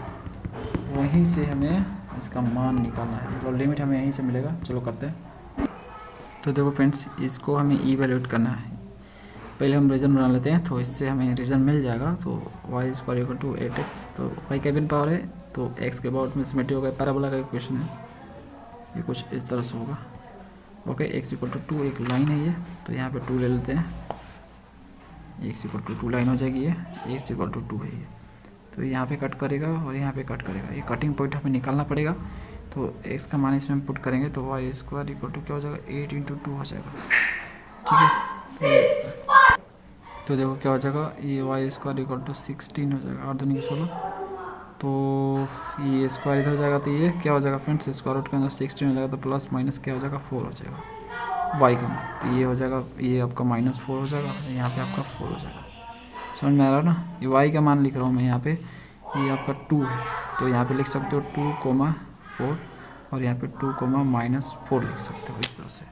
वहीं से हमें इसका मान निकालना है, मतलब लिमिट हमें यहीं से मिलेगा। चलो करते हैं। तो देखो फ्रेंड्स, इसको हमें इवैल्यूएट करना है। पहले हम रीजन बना लेते हैं, तो इससे हमें रीजन मिल जाएगा। तो Y square equal to 8x, तो वाई का इवन पावर है, तो x के अबाउट में सिमेट्री होगा। पैराबोला का इक्वेशन है, ये कुछ इस तरह से होगा। ओके, x इक्वल टू 2 एक लाइन है ये, तो यहाँ पे 2 ले लेते हैं। x इक्वल टू 2 लाइन हो जाएगी ये, x इक्वल टू 2 है ये। तो यहाँ पे कट करेगा और यहाँ पे कट करेगा, ये कटिंग पॉइंट हमें निकालना पड़ेगा। तो x का मान इसमें पुट करेंगे तो वाई स्क्वायर इक्वल टू क्या हो जाएगा, 8 × 2 हो जाएगा। ठीक है, तो देखो क्या हो जाएगा, ये वाई स्क्वायर इक्वल टू 16 हो जाएगा, 8 दूनी 16। तो ये स्क्वायर इधर हो जाएगा, तो ये क्या हो जाएगा फ्रेंड्स, स्क्वायर रूट के अंदर 16 हो जाएगा, तो प्लस माइनस क्या हो जाएगा, 4 हो जाएगा वाई का मान। तो ये हो जाएगा, ये आपका -4 हो जाएगा, यहाँ पे आपका 4 हो जाएगा। समझ में आ रहा है ना, ये वाई का मान लिख रहा हूँ मैं यहाँ पे, ये आपका 2 है, तो यहाँ पे लिख सकते हो 2,4 और यहाँ पे 2,-4 लिख सकते हो इस तरह से।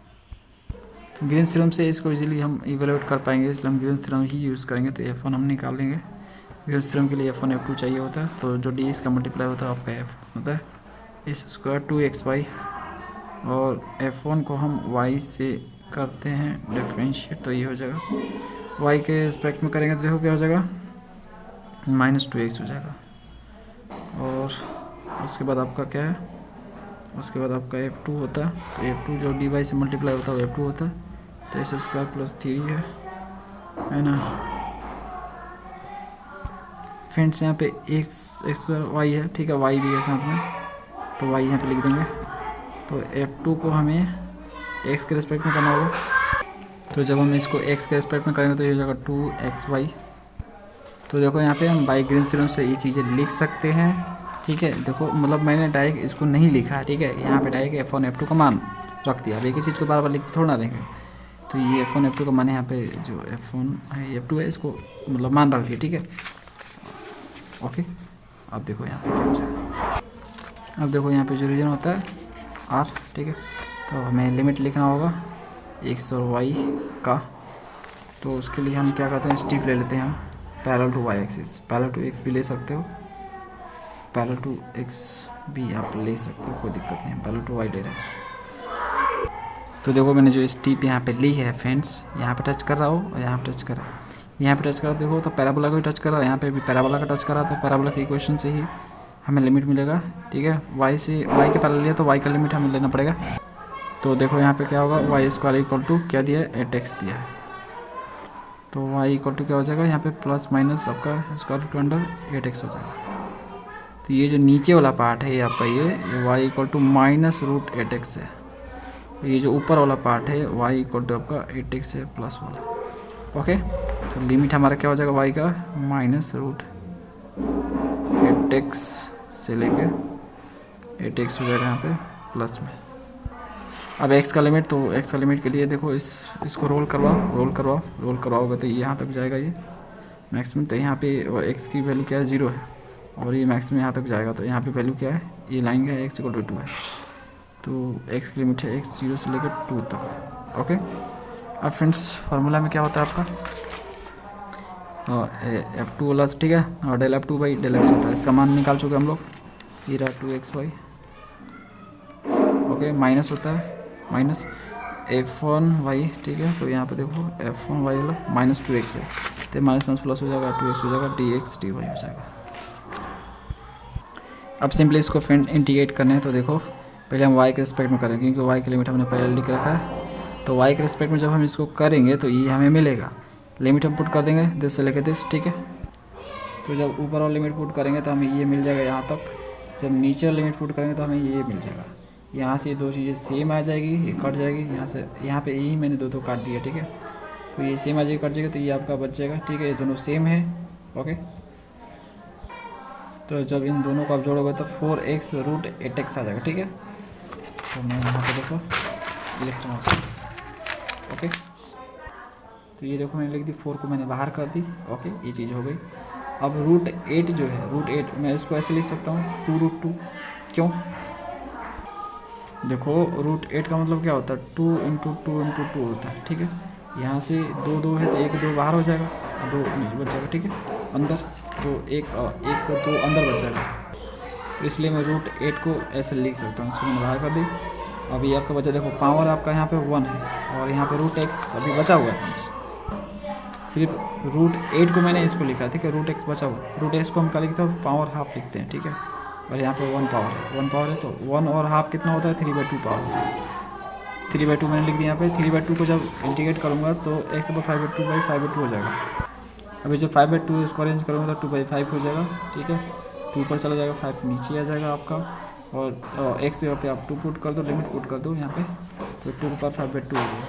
ग्रीन्स थ्योरम से इसको इजीली हम इवेल्यूएट कर पाएंगे, इसलिए हम ग्रीन्स थ्योरम ही यूज़ करेंगे। तो F1 हम निकाल लेंगे, ग्रीन्स थ्योरम के लिए F1 F2 चाहिए होता है। तो जो डी इसका मल्टीप्लाई होता है आपका F होता है इस स्क्वायर 2xy, और F1 को हम y से करते हैं डिफ्रेंशिएट, तो ये हो जाएगा y के रिस्पेक्ट में करेंगे तो देखो क्या हो जाएगा, -2x हो जाएगा। और उसके बाद आपका क्या है, उसके बाद आपका F2 होता है, तो F2 जो dy से मल्टीप्लाई होता है वो F2 होता है, तो एक्स स्क्वायर प्लस 3 है ना फ्रेंड्स। यहाँ पे एक्स स्क्वायर वाई है, ठीक है, वाई भी है साथ में, तो वाई यहाँ पे लिख देंगे। तो F2 को हमें x के रिस्पेक्ट में करना होगा, तो जब हम इसको x के रिस्पेक्ट में करेंगे तो ये हो जाएगा 2xy। तो देखो यहाँ पे हम बाई ग्रीन्स थ्योरम से ये चीज़ें लिख सकते हैं, ठीक है। देखो मतलब मैंने डायरेक्ट इसको नहीं लिखा है, ठीक है, यहाँ पे डायरेक्ट F1 F2 का मान रख दिया। अब एक ही चीज़ को बार बार लिख थोड़ा ना रहेंगे, तो ये F1 F2 का मान यहाँ पे जो F1 है F2 है, इसको मतलब मान रख दिया, ठीक है। ओके, अब देखो यहाँ पे क्या हो जाएगा, अब देखो यहाँ पे जो रीजन होता है R, ठीक है, तो हमें लिमिट लिखना होगा x और y का। तो उसके लिए हम क्या करते हैं, स्ट्रिप ले लेते हैं हम parallel to y axis, parallel to x भी ले सकते हो, पैरेलल टू x भी आप ले सकते हो, कोई दिक्कत नहीं, पैरेलल टू y ले रहे हैं। तो देखो मैंने जो स्ट्रिप यहाँ पे ली है फ्रेंड्स, यहाँ पे टच कर रहा हो और यहाँ पे टच कर रहा है, यहाँ पे टच कर रहा देखो तो पैराबोला को भी टच कर रहा है, यहाँ पे भी पैराबोला का टच कर रहा था। पैराबोला के इक्वेशन से ही हमें लिमिट मिलेगा, ठीक है। y से y के पैरेलल लिया तो y का लिमिट हमें लेना पड़ेगा। तो देखो यहाँ पे क्या होगा, वाई स्क्वायर इक्वल टू क्या दिया है, 8x दिया है, तो y इक्वल टू क्या हो जाएगा, यहाँ पे प्लस माइनस आपका स्क्वायर रूट के अंडर 8x हो जाएगा। तो ये जो नीचे वाला पार्ट है ये आपका ये y इक्वल टू -√8x है, ये जो ऊपर वाला पार्ट है y इक्वल टू आपका 8x है प्लस वाला। ओके, तो लिमिट हमारा क्या हो जाएगा y का -√8x से लेके 8x हो जाएगा यहाँ पे प्लस में। अब x का लिमिट, तो x का लिमिट के लिए देखो इसको रोल करवाओगे तो यहाँ तक जाएगा ये मैक्सिमम। तो यहाँ पे x की वैल्यू क्या है, 0 है, और ये मैक्सिमम यहाँ तक जाएगा। तो यहाँ पे वैल्यू क्या है, ये लाइन का है x इक्वल टू 2 है, तो x की लिमिट है x 0 से लेकर 2 तक। ओके, अब फ्रेंड्स फार्मूला में क्या होता है आपका F2 वाला, ठीक है, और डेल F2/x होता है। इसका मान निकाल चुके हम लोग, ये रहा 2xy। ओके, माइनस होता है माइनस F1y, ठीक है। तो यहाँ पे देखो F1y वाला -2x है, तो माइनस प्लस हो जाएगा, 2x हो जाएगा, dx dy हो जाएगा। अब सिंपली इसको फ्रेंड इंटीग्रेट करना है, तो देखो पहले हम y के रिस्पेक्ट में करेंगे, क्योंकि y की लिमिट हमने पहले लिख रखा है। तो y के रिस्पेक्ट में जब हम इसको करेंगे तो ये हमें मिलेगा, लिमिट हम पुट कर देंगे दिस से लेकर दिस, ठीक है। तो जब ऊपर वाला लिमिट पुट करेंगे तो हमें ये मिल जाएगा यहाँ तक, जब नीचे वाला लिमिट पुट करेंगे तो हमें ये मिल जाएगा। यहाँ से ये दो चीज़ें सेम आ जाएगी, ये कट जाएगी, यहाँ से यहाँ पे यही मैंने दो काट दिया, ठीक है। तो ये सेम आ जाएगी, कट जाएगा, तो ये आपका बच जाएगा, ठीक है। ये दोनों सेम है, ओके। तो जब इन दोनों को आप जोड़ोगे तो 4x√8x आ जाएगा, ठीक है। तो मैं यहाँ पे देखो लिख रहा हूँ, ओके। तो ये देखो मैंने लिख दी, 4 को मैंने बाहर कर दी, ओके, ये चीज़ हो गई। अब √8 जो है, √8 मैं इसको ऐसे लिख सकता हूँ 2√2, क्यों, देखो √8 का मतलब क्या होता है, 2 × 2 × 2 होता है, ठीक है। यहाँ से 2 है तो 1 2 बाहर हो जाएगा, 2 बच जाएगा, ठीक है, अंदर, तो 1 को 2 अंदर बच जाएगा। तो इसलिए मैं √8 को ऐसे लिख सकता हूँ, इसको मैंने बाहर कर दी। अभी आपका बचा, देखो पावर आपका यहाँ पे 1 है और यहाँ पे रूट एक्स अभी बचा हुआ है। सिर्फ रूट 8 को मैंने इसको लिखा, ठीक है, रूट एक्स बचा हुआ। रूट एक्स को हम क्या लिखते हैं, पावर हाफ लिखते हैं, ठीक है। और यहाँ पे 1 पावर है, 1 पावर है तो 1 और हाफ कितना होता है, 3/2 पावर होता है। 3/2 मैंने लिख दिया यहाँ पे। 3/2 को जब इंटीग्रेट करूँगा तो x = 5/2 हो जाएगा। अभी जब 5/2 इसको अरेंज करूँगा तो 2/5 हो जाएगा, ठीक है। 2 ऊपर चला जाएगा, 5 नीचे आ जाएगा आपका। और x जगह पे आप 2 पुट कर दो, लिमिट पुट कर दो यहाँ पे, तो 2 ऊपर 5/2 हो जाएगा।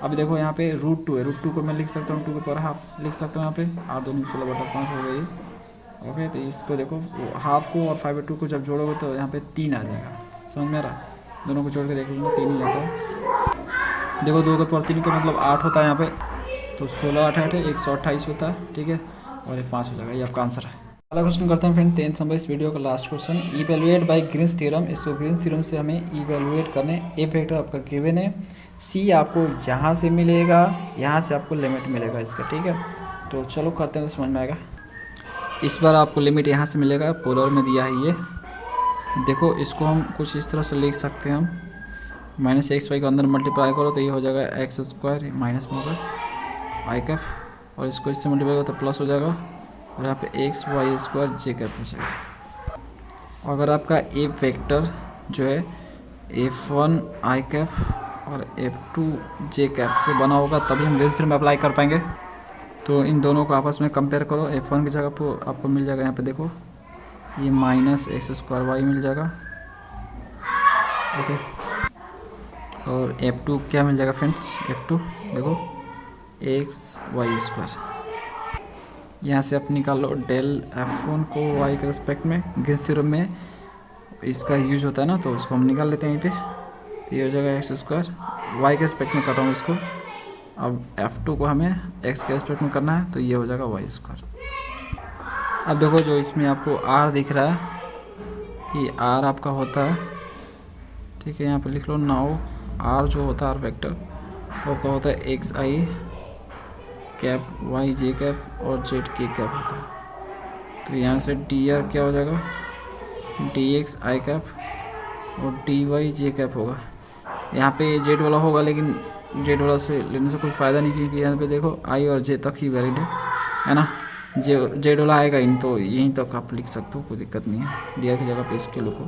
अभी देखो यहाँ पे √2 है, √2 को मैं लिख सकता हूँ 2 के पावर हाफ लिख सकता हूँ यहाँ पे, 8×2 = 16/5 हो गई। ओके, तो इसको देखो हाफ को और 5/2 को जब जोड़ोगे तो यहाँ पे 3 आ जाएगा। समझ में आ रहा, दोनों को जोड़ के देख लूँगा 3 ही आता है। देखो 2 के पावर 3 का मतलब 8 होता है यहाँ पे, तो 16 8 है 128 होता है, ठीक है। और ये 5 हो जाएगा, ये आपका आंसर है। अगला क्वेश्चन करते हैं फ्रेंड 10th नंबर इस वीडियो का last question. Evaluate by Green's theorem. इसको ग्रीन्स थ्योरम से हमें इवेलुएट करने। ए वेक्टर आपका गिवन है, सी आपको यहाँ से मिलेगा, यहाँ से आपको लिमिट मिलेगा इसका, ठीक है। तो चलो करते हैं तो समझ में आएगा। इस बार आपको लिमिट यहाँ से मिलेगा, पोलर में दिया है ये। देखो इसको हम कुछ इस तरह से लिख सकते हैं, हम -xy को अंदर मल्टीप्लाई करो तो ये हो जाएगा x² माइनस में होगा i कैप, और इसको इससे मल्टीप्लाई करो तो प्लस हो जाएगा, और यहाँ पे xy² j कैप हो जाएगा। अगर आपका ए वेक्टर जो है f1 i कैप और f2 j कैप से बना होगा तभी हम ग्रीन्स थ्योरम में अप्लाई कर पाएंगे। तो इन दोनों को आपस में कंपेयर करो। f1 की जगह पर आपको मिल जाएगा यहाँ पे, देखो ये -x² y मिल जाएगा, ओके। और f2 क्या मिल जाएगा फ्रेंड्स, f2 देखो xy²। यहाँ से आप निकाल लो डेल f1 को y के रिस्पेक्ट में, ग्रीन्स थ्योरम में इसका यूज होता है ना, तो इसको हम निकाल लेते हैं यहीं पे। तो ये हो जाएगा x², y के रिस्पेक्ट में कर रहा हूँ इसको। अब f2 को हमें x के रिस्पेक्ट में करना है, तो ये हो जाएगा y²। अब देखो जो इसमें आपको r दिख रहा है, ये r आपका होता है, ठीक है। यहाँ पे लिख लो नाउ r जो होता है r वेक्टर वो क्या होता है, xi cap y j cap और z k कैप होता है। तो यहाँ से dr क्या हो जाएगा, dx i कैप और dy j कैप होगा। यहाँ पे z वाला होगा, लेकिन z वाला से लेने से कोई फ़ायदा नहीं, क्योंकि यहाँ पे देखो i और j तक ही वैलिड है ना। z वाला आएगा इन, तो यहीं तक आप लिख सकते हो, कोई दिक्कत नहीं है। dr की जगह पे इसके लिखो,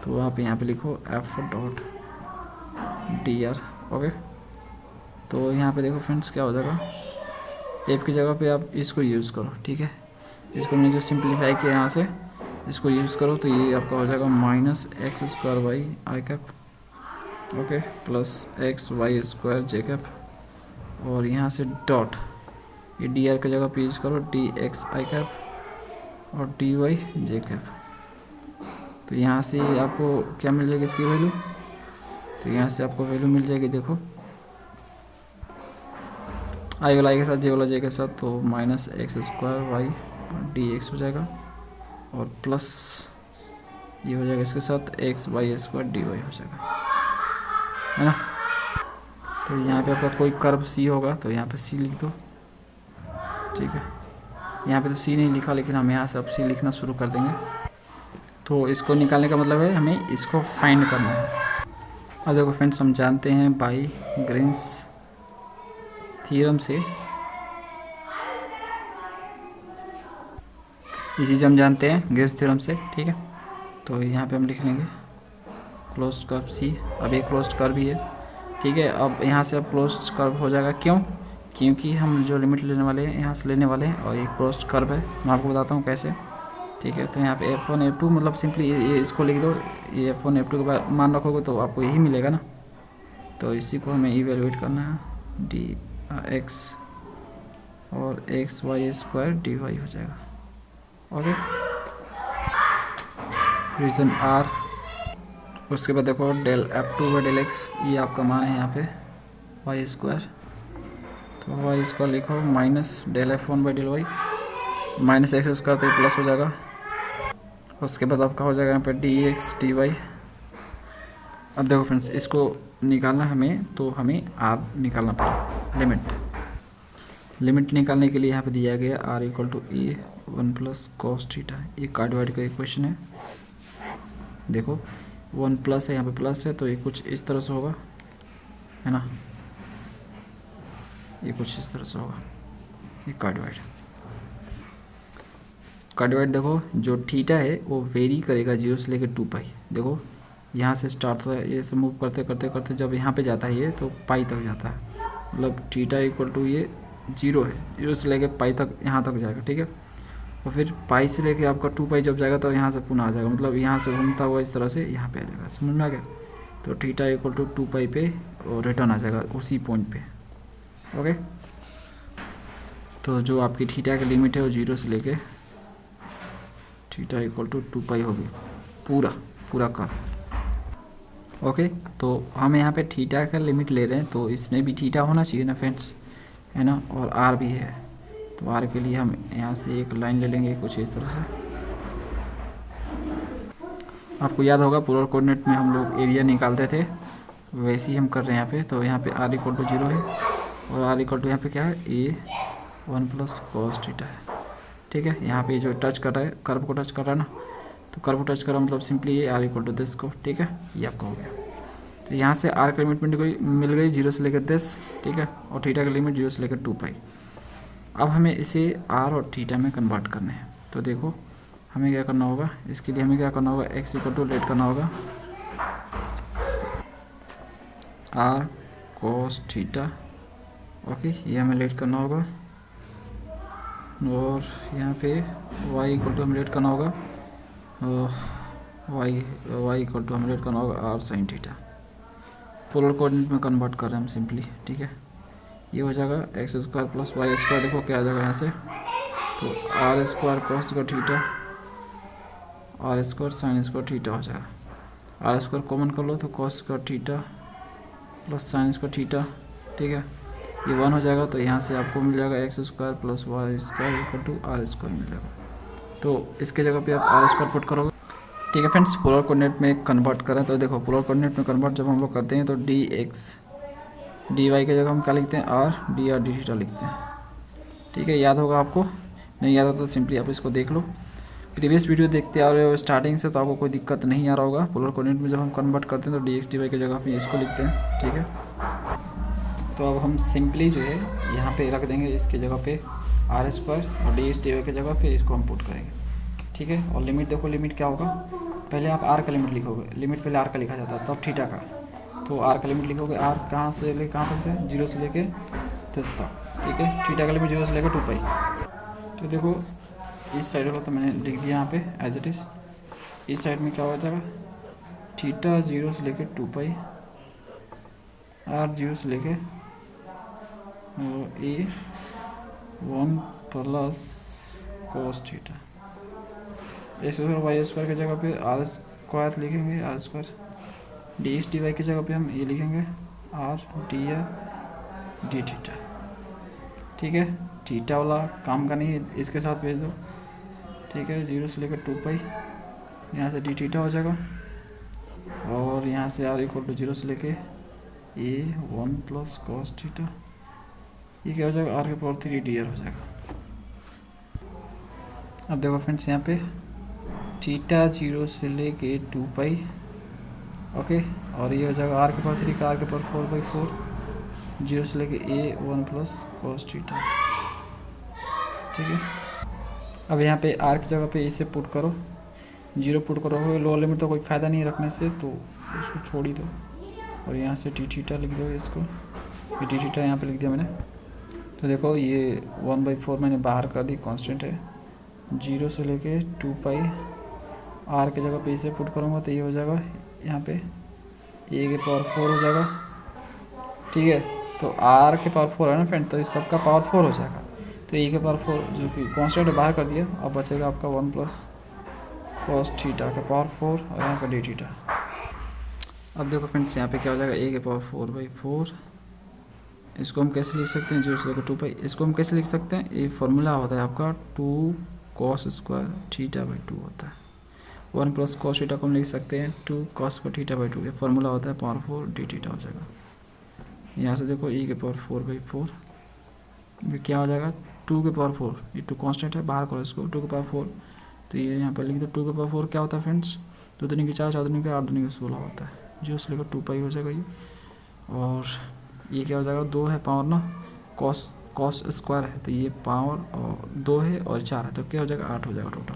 तो आप यहाँ पे लिखो f.dr, ओके। तो यहाँ पे देखो फ्रेंड्स क्या हो जाएगा, f की जगह पे आप इसको यूज़ करो, ठीक है। इसको मैंने जो सिंप्लीफाई किया यहाँ से, इसको यूज़ करो तो ये आपका हो जाएगा -x² i cap, okay, plus xy² j cap, और यहाँ से डॉट ये dr की जगह पे यूज़ करो dx i कैप और dy j कैप। तो यहाँ से आपको क्या मिल जाएगी इसकी वैल्यू, तो यहाँ से आपको वैल्यू मिल जाएगी, देखो i वाला i के साथ j वाला j के साथ, तो -x² y dx हो जाएगा, और प्लस ये हो जाएगा इसके साथ xy² dy हो जाएगा, है ना। तो यहाँ पे आपका कोई कर्व c होगा, तो यहाँ पे c लिख दो, ठीक है। यहाँ पे तो c नहीं लिखा, लेकिन हम यहाँ से अब c लिखना शुरू कर देंगे। तो इसको निकालने का मतलब है हमें इसको फाइंड करना है। अब देखो फ्रेंड्स, हम जानते हैं बाय ग्रीन्स थ्योरम से ये चीज़ हम जानते हैं ग्रीन्स थ्योरम से, ठीक है। तो यहाँ पे हम लिख लेंगे क्लोज्ड कर्व सी। अब ये क्लोज्ड कर्व ही है, ठीक है। अब यहाँ से अब क्लोज्ड कर्व हो जाएगा, क्यों, क्योंकि हम जो लिमिट लेने वाले हैं यहाँ से लेने वाले हैं, और ये क्लोज्ड कर्व है। मैं आपको बताता हूँ कैसे, ठीक है। तो यहाँ पे f1 f2 मतलब सिंपली ये इसको लिख दो, ये f1 f2 के बाद मान रखोगे तो आपको यही मिलेगा ना। तो इसी को हमें इवेलुएट करना है, dx और xy² dy हो जाएगा, ओके। रीजन r, उसके बाद देखो डेल f2/x, ये आपका मान है यहाँ पे y², तो y² लिखो माइनस डेल f1/y, -x² तो प्लस हो जाएगा। उसके बाद आपका हो जाएगा यहाँ पे dx dy। अब देखो फ्रेंड्स, इसको निकालना हमें, तो हमें r निकालना पड़ेगा। लिमिट निकालने के लिए यहाँ पे दिया गया r = e1 + cos θ। ये कार्डियोइड का इक्वेशन है। देखो 1 प्लस है, यहाँ पे प्लस है, तो ये कुछ इस तरह से होगा, है ना, ये कुछ इस तरह से होगा, ये कार्डियोइड देखो जो थीटा है वो वेरी करेगा 0 से लेकर 2 पाई। देखो यहाँ से स्टार्ट होता है, ये से मूव करते करते करते जब यहाँ पे जाता है ये तो पाई तक जाता है, मतलब थीटा इक्वल टू ये 0 है, 0 से लेकर पाई तक यहाँ तक जाएगा, ठीक है। और फिर पाई से लेके आपका 2 पाई जब जाएगा तो यहाँ से पुनः आ जाएगा, मतलब यहाँ से घूमता हुआ इस तरह से यहाँ पे आ जाएगा, समझ में आ गया। तो थीटा इक्वल टू 2 पाई पे और रिटर्न आ जाएगा उसी पॉइंट पे, ओके। तो जो आपकी थीटा की लिमिट है वो 0 से लेके थीटा इक्वल टू 2 पाई होगी, पूरा का, ओके। तो हम यहाँ पे थीटा का लिमिट ले रहे हैं, तो इसमें भी थीटा होना चाहिए ना फ्रेंड्स, है ना, और आर भी है। तो आर के लिए हम यहाँ से एक लाइन ले लेंगे कुछ इस तरह से। आपको याद होगा पोलर कोऑर्डिनेट में हम लोग एरिया निकालते थे, वैसे ही हम कर रहे हैं यहाँ पे। तो यहाँ पे आर इक्वल टू 0 है और आर इक्वल टू यहाँ पे क्या है, ए 1 प्लस कॉस थीटा है, ठीक है। यहाँ पे जो टच कर रहा है, कर्व को टच कर रहा है ना, तो कर्व को टच कर रहा मतलब सिंपली ये आर इक्वल टू 10 को, ठीक है, ये आपका हो गया। तो यहाँ से आर की लिमिट मिल गई 0 से लेकर 10, ठीक है, और थीटा की लिमिट 0 से लेकर 2 पाई। अब हमें इसे आर और थीटा में कन्वर्ट करना है। तो देखो हमें क्या करना होगा, इसके लिए हमें क्या करना होगा, एक्स इक्वल टू लेट करना होगा आर कोस थीटा, ओके, ये हमें लेट करना होगा। और यहाँ पे y इक्वल टू हमें लेट करना होगा y इक्वल टू हमें लेट करना होगा R sine theta. Polar coordinate में कन्वर्ट कर रहे हैं हम सिंपली, ठीक है। ये हो जाएगा x square plus Y square, देखो क्या आ जाएगा यहाँ से, तो R square cos square theta R square sine square theta हो जाएगा। आर स्क्वायर कॉमन कर लो तो cos square theta plus sine square theta, ठीक है, ये 1 हो जाएगा। तो यहाँ से आपको मिल जाएगा x square plus Y square equal to r square मिल जाएगा। तो इसके जगह पे आप आर स्क्वायर पुट करोगे, ठीक है फ्रेंड्स। पोलर कोऑर्डिनेट में कन्वर्ट करें तो देखो पोलर कोऑर्डिनेट में कन्वर्ट जब हम लोग करते हैं तो डी एक्स डी वाई की जगह हम क्या लिखते हैं, आर डी थीटा लिखते हैं, ठीक है। याद होगा आपको, नहीं याद होता तो सिंपली आप इसको देख लो, प्रीवियस वीडियो देखते आ रहे हो स्टार्टिंग से, तो आपको कोई दिक्कत नहीं आ रहा होगा। पोलर कोऑर्डिनेट में जब हम कन्वर्ट करते हैं तो डी एक्स डी वाई की जगह हम इसको लिखते हैं, ठीक है। तो अब हम सिंपली जो है यहाँ पे रख देंगे इसके जगह पे आर स्क्वायर और डी एक्स डी वाई की जगह पे इसको हम पुट करेंगे, ठीक है। और लिमिट देखो, लिमिट क्या होगा, पहले आप आर का लिमिट लिखोगे, लिमिट पहले आर का लिखा जाता है तब थीटा का। तो आर का लिमिट लिखोगे, आर कहाँ से ले कहाँ तक से, 0 से लेके 10 तक, ठीक है। थीटा का लिमिट 0 से लेकर 2 पाई। तो देखो इस साइड वाला तो मैंने लिख दिया यहाँ पे एज इट इज़, इस साइड में क्या हो जाएगा, थीटा 0 से लेकर 2 पाई, आर 0 से लेके A 1 plus cos theta, X square Y square की जगह पे आर स्क्वायर लिखेंगे, R square D X D Y की जगह पे हम ये लिखेंगे आर डी थीटा, ठीक है। थीटा वाला काम का नहीं, इसके साथ भेज दो, ठीक है। 0 से लेकर 2 पाई, यहाँ से डी थीटा हो जाएगा, और यहाँ से आर इक्वल टू 0 से लेके ए 1 प्लस कॉस थीटा, ये क्या हो जाएगा, आर के पावर 3 डी आर हो जाएगा। अब देखो फ्रेंड्स यहाँ पे थीटा 0 से लेके 2 पाई, ओके, और ये हो जाएगा आर के पावर 3 का आर के पावर 4/4, 0 से लेके ए 1 प्लस कॉस थीटा, ठीक है। अब यहाँ पे आर की जगह पे इसे पुट करो, 0 पुट करोगे, लोअर लिमिट तो कोई फ़ायदा नहीं रखने से, तो इसको छोड़ ही दो और यहाँ से डी थीटा लिख दो, इसको डी थीटा यहाँ पे लिख दिया मैंने। तो देखो ये 1/4 मैंने बाहर कर दी, कांस्टेंट है, 0 से लेके 2 पाई, आर की जगह पे इसे पुट करूँगा तो ये हो जाएगा यहाँ पे ए के पावर 4 हो जाएगा, ठीक है। तो आर के पावर 4 है ना फ्रेंड, तो इस सब का पावर 4 हो जाएगा। तो ए के पावर 4 जो कि कांस्टेंट बाहर कर दिया, अब बचेगा आपका 1 प्लस कॉस थीटा का पावर 4 और यहाँ का डी थीटा। अब देखो फ्रेंड्स यहाँ पे क्या हो जाएगा, ए के पावर 4/4, इसको हम कैसे लिख सकते हैं, 0 से लेकर 2 पाई, इसको हम कैसे लिख सकते हैं, ये फॉर्मूला होता है आपका 2 कॉस स्क्वायर थीटा/2 होता है। 1 प्लस कॉस थीटा को हम लिख सकते हैं 2 कॉस स्क्वायर थीटा/2, ये फॉर्मूला होता है पावर 4 डी थीटा हो जाएगा। यहाँ से देखो ए के पावर 4/4 क्या हो जाएगा, 2 के पावर 4, ये 2 कांस्टेंट है, बाहर करो इसको, 2 के पावर 4, तो ये यहाँ पर लिख दो 2 के पावर 4 क्या होता है फ्रेंड्स, 2 दूनी के 4, 4 दूनी के 8, दूनी के 16 होता है। 0 से लेकर 2 पाई हो जाएगा ये। और ये क्या हो जाएगा, 2 है पावर ना, कॉस स्क्वायर है तो ये पावर और 2 है और 4 है तो क्या हो जाएगा 8 हो जाएगा टोटल।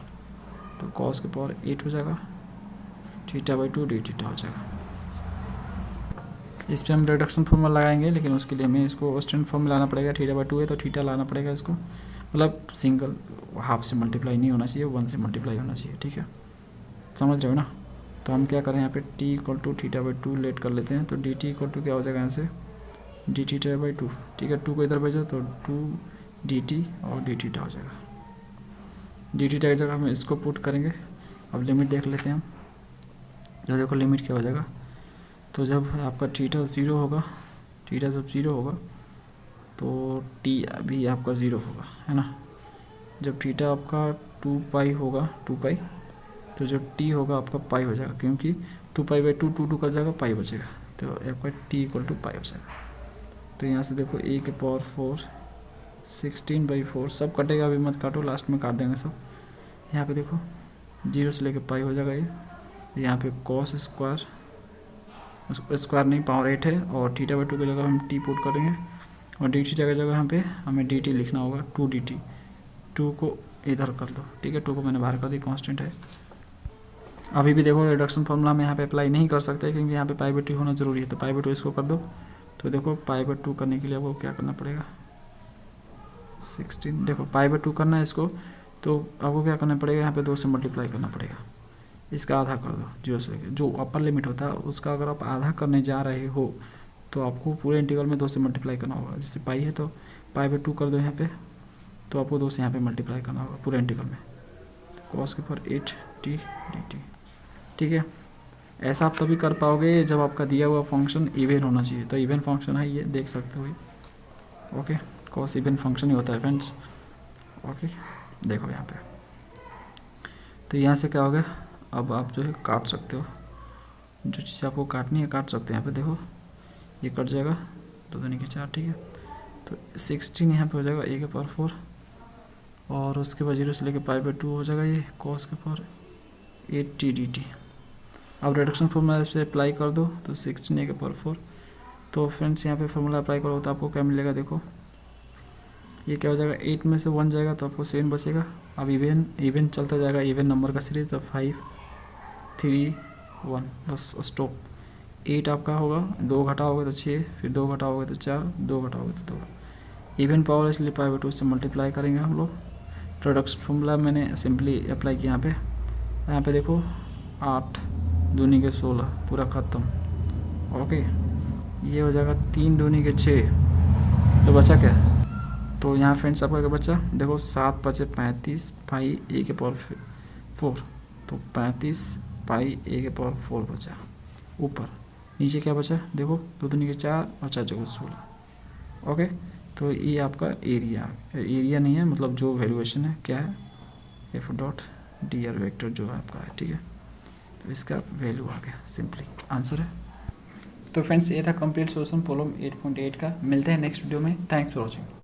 तो कॉस के पावर 8 हो जाएगा, θ/2 d थीटा हो जाएगा। इस पर हम रिडक्शन फॉर्मूला लगाएंगे, लेकिन उसके लिए हमें इसको स्टैंडर्ड फॉर्म में लाना पड़ेगा। θ/2 है तो थीटा लाना पड़ेगा इसको, मतलब सिंगल हाफ से मल्टीप्लाई नहीं होना चाहिए, 1 से मल्टीप्लाई होना चाहिए, ठीक है, समझ रहे हो ना। तो हम क्या करें यहाँ पे t = θ/2 लेट कर लेते हैं। तो dt = क्या हो जाएगा यहाँ से dθ/2, ठीक है। 2 को इधर भेजो तो 2 dt और dθ हो जाएगा। dθ की जगह हम इसको पुट करेंगे। अब लिमिट देख लेते हैं हम। तो देखो लिमिट क्या हो जाएगा, तो जब आपका थीटा 0 होगा, थीटा जब 0 होगा तो t भी आपका 0 होगा, है ना। जब थीटा आपका 2 पाई होगा, 2 पाई, तो जो t होगा आपका पाई हो जाएगा, क्योंकि 2π/2 2 का जाएगा, पाई बचेगा, तो आपका t = पाई हो जाएगा। तो यहाँ से देखो a⁴ 16/4 सब कटेगा, अभी मत काटो, लास्ट में काट देंगे सब। यहाँ पे देखो 0 से लेकर पाई हो जाएगा ये। यहाँ पे कॉस स्क्वायर नहीं, पावर 8 है, और θ/2 की जगह हम t पुट करेंगे, और dθ की जगह यहाँ पे हमें dt लिखना होगा, 2 dt। 2 को इधर कर दो, ठीक है, 2 को मैंने बाहर कर दी, कांस्टेंट है। अभी भी देखो रिडक्शन फॉर्मूला में यहाँ पे अप्लाई नहीं कर सकते, क्योंकि यहाँ पे π/2 होना जरूरी है, तो π/2 इसको कर दो। तो देखो π/2 करने के लिए आपको क्या करना पड़ेगा, 16, देखो π/2 करना है इसको, तो आपको क्या करना पड़ेगा, यहाँ पे 2 से मल्टीप्लाई करना पड़ेगा, इसका आधा कर दो। 0 से जो अपर लिमिट होता है उसका अगर आप आधा करने जा रहे हो तो आपको पूरे इंटीग्रल में 2 से मल्टीप्लाई करना होगा। जैसे पाई है तो π/2 कर दो यहाँ पे, तो आपको 2 से यहाँ पे मल्टीप्लाई करना होगा पूरे इंटीग्रल में। कॉस के पावर 8t dt, ठीक है। ऐसा आप तभी कर पाओगे जब आपका दिया हुआ फंक्शन इवन होना चाहिए। तो इवन फंक्शन है ये, देख सकते हो ये, ओके। कॉस इवन फंक्शन ही होता है फ्रेंड्स, ओके। देखो यहाँ पे, तो यहाँ से क्या हो गया, अब आप जो है काट सकते हो, जो चीज़ आपको काटनी है काट सकते हैं। यहाँ पे देखो ये कट जाएगा, 2 दूनी के 4, ठीक है। तो 16 यहाँ पे हो जाएगा a⁴, और उसके बाद 0 से लेकर π/2 हो जाएगा ये कॉस के पावर 8t dt। अब रिडक्शन फॉर्मूला इस पर अप्लाई कर दो, तो 16 a⁴। तो फ्रेंड्स यहाँ पे फॉर्मूला अप्लाई करो तो आपको क्या मिलेगा, देखो ये क्या हो जाएगा, 8 में से 1 जाएगा तो आपको 7 बचेगा। अब इवन चलता जाएगा, इवन नंबर का सीरीज, तो 5 3 1 बस स्टॉप। 8 आपका होगा, 2 घटाओगे तो 6, फिर 2 घटाओगे तो 4, 2 घटाओगे तो 2। इवन पावर इसलिए π/2 से मल्टीप्लाई करेंगे हम लोग। रिडक्शन फॉर्मूला मैंने सिंपली अप्लाई किया यहाँ पे देखो 8 दूनी के 16 पूरा ख़त्म, ओके। ये हो जाएगा 3 दूनी के 6, तो बचा क्या, तो यहाँ फ्रेंड्स आपका क्या बचा, देखो 7 बचे 35 पाई a⁴, तो 35 पाई a⁴ बचा ऊपर। नीचे क्या बचा, देखो 2 दूनी के 4 और 4 जगह 16, ओके। तो ये आपका एरिया नहीं है, मतलब जो वैल्यूएशन है क्या है, f.dr वेक्टर जो है आपका है, ठीक है। तो इसका वैल्यू आ गया, सिंपली आंसर है। तो फ्रेंड्स ये था कंप्लीट सॉल्यूशन प्रॉब्लम 8.8 का। मिलते हैं नेक्स्ट वीडियो में। Thanks for watching.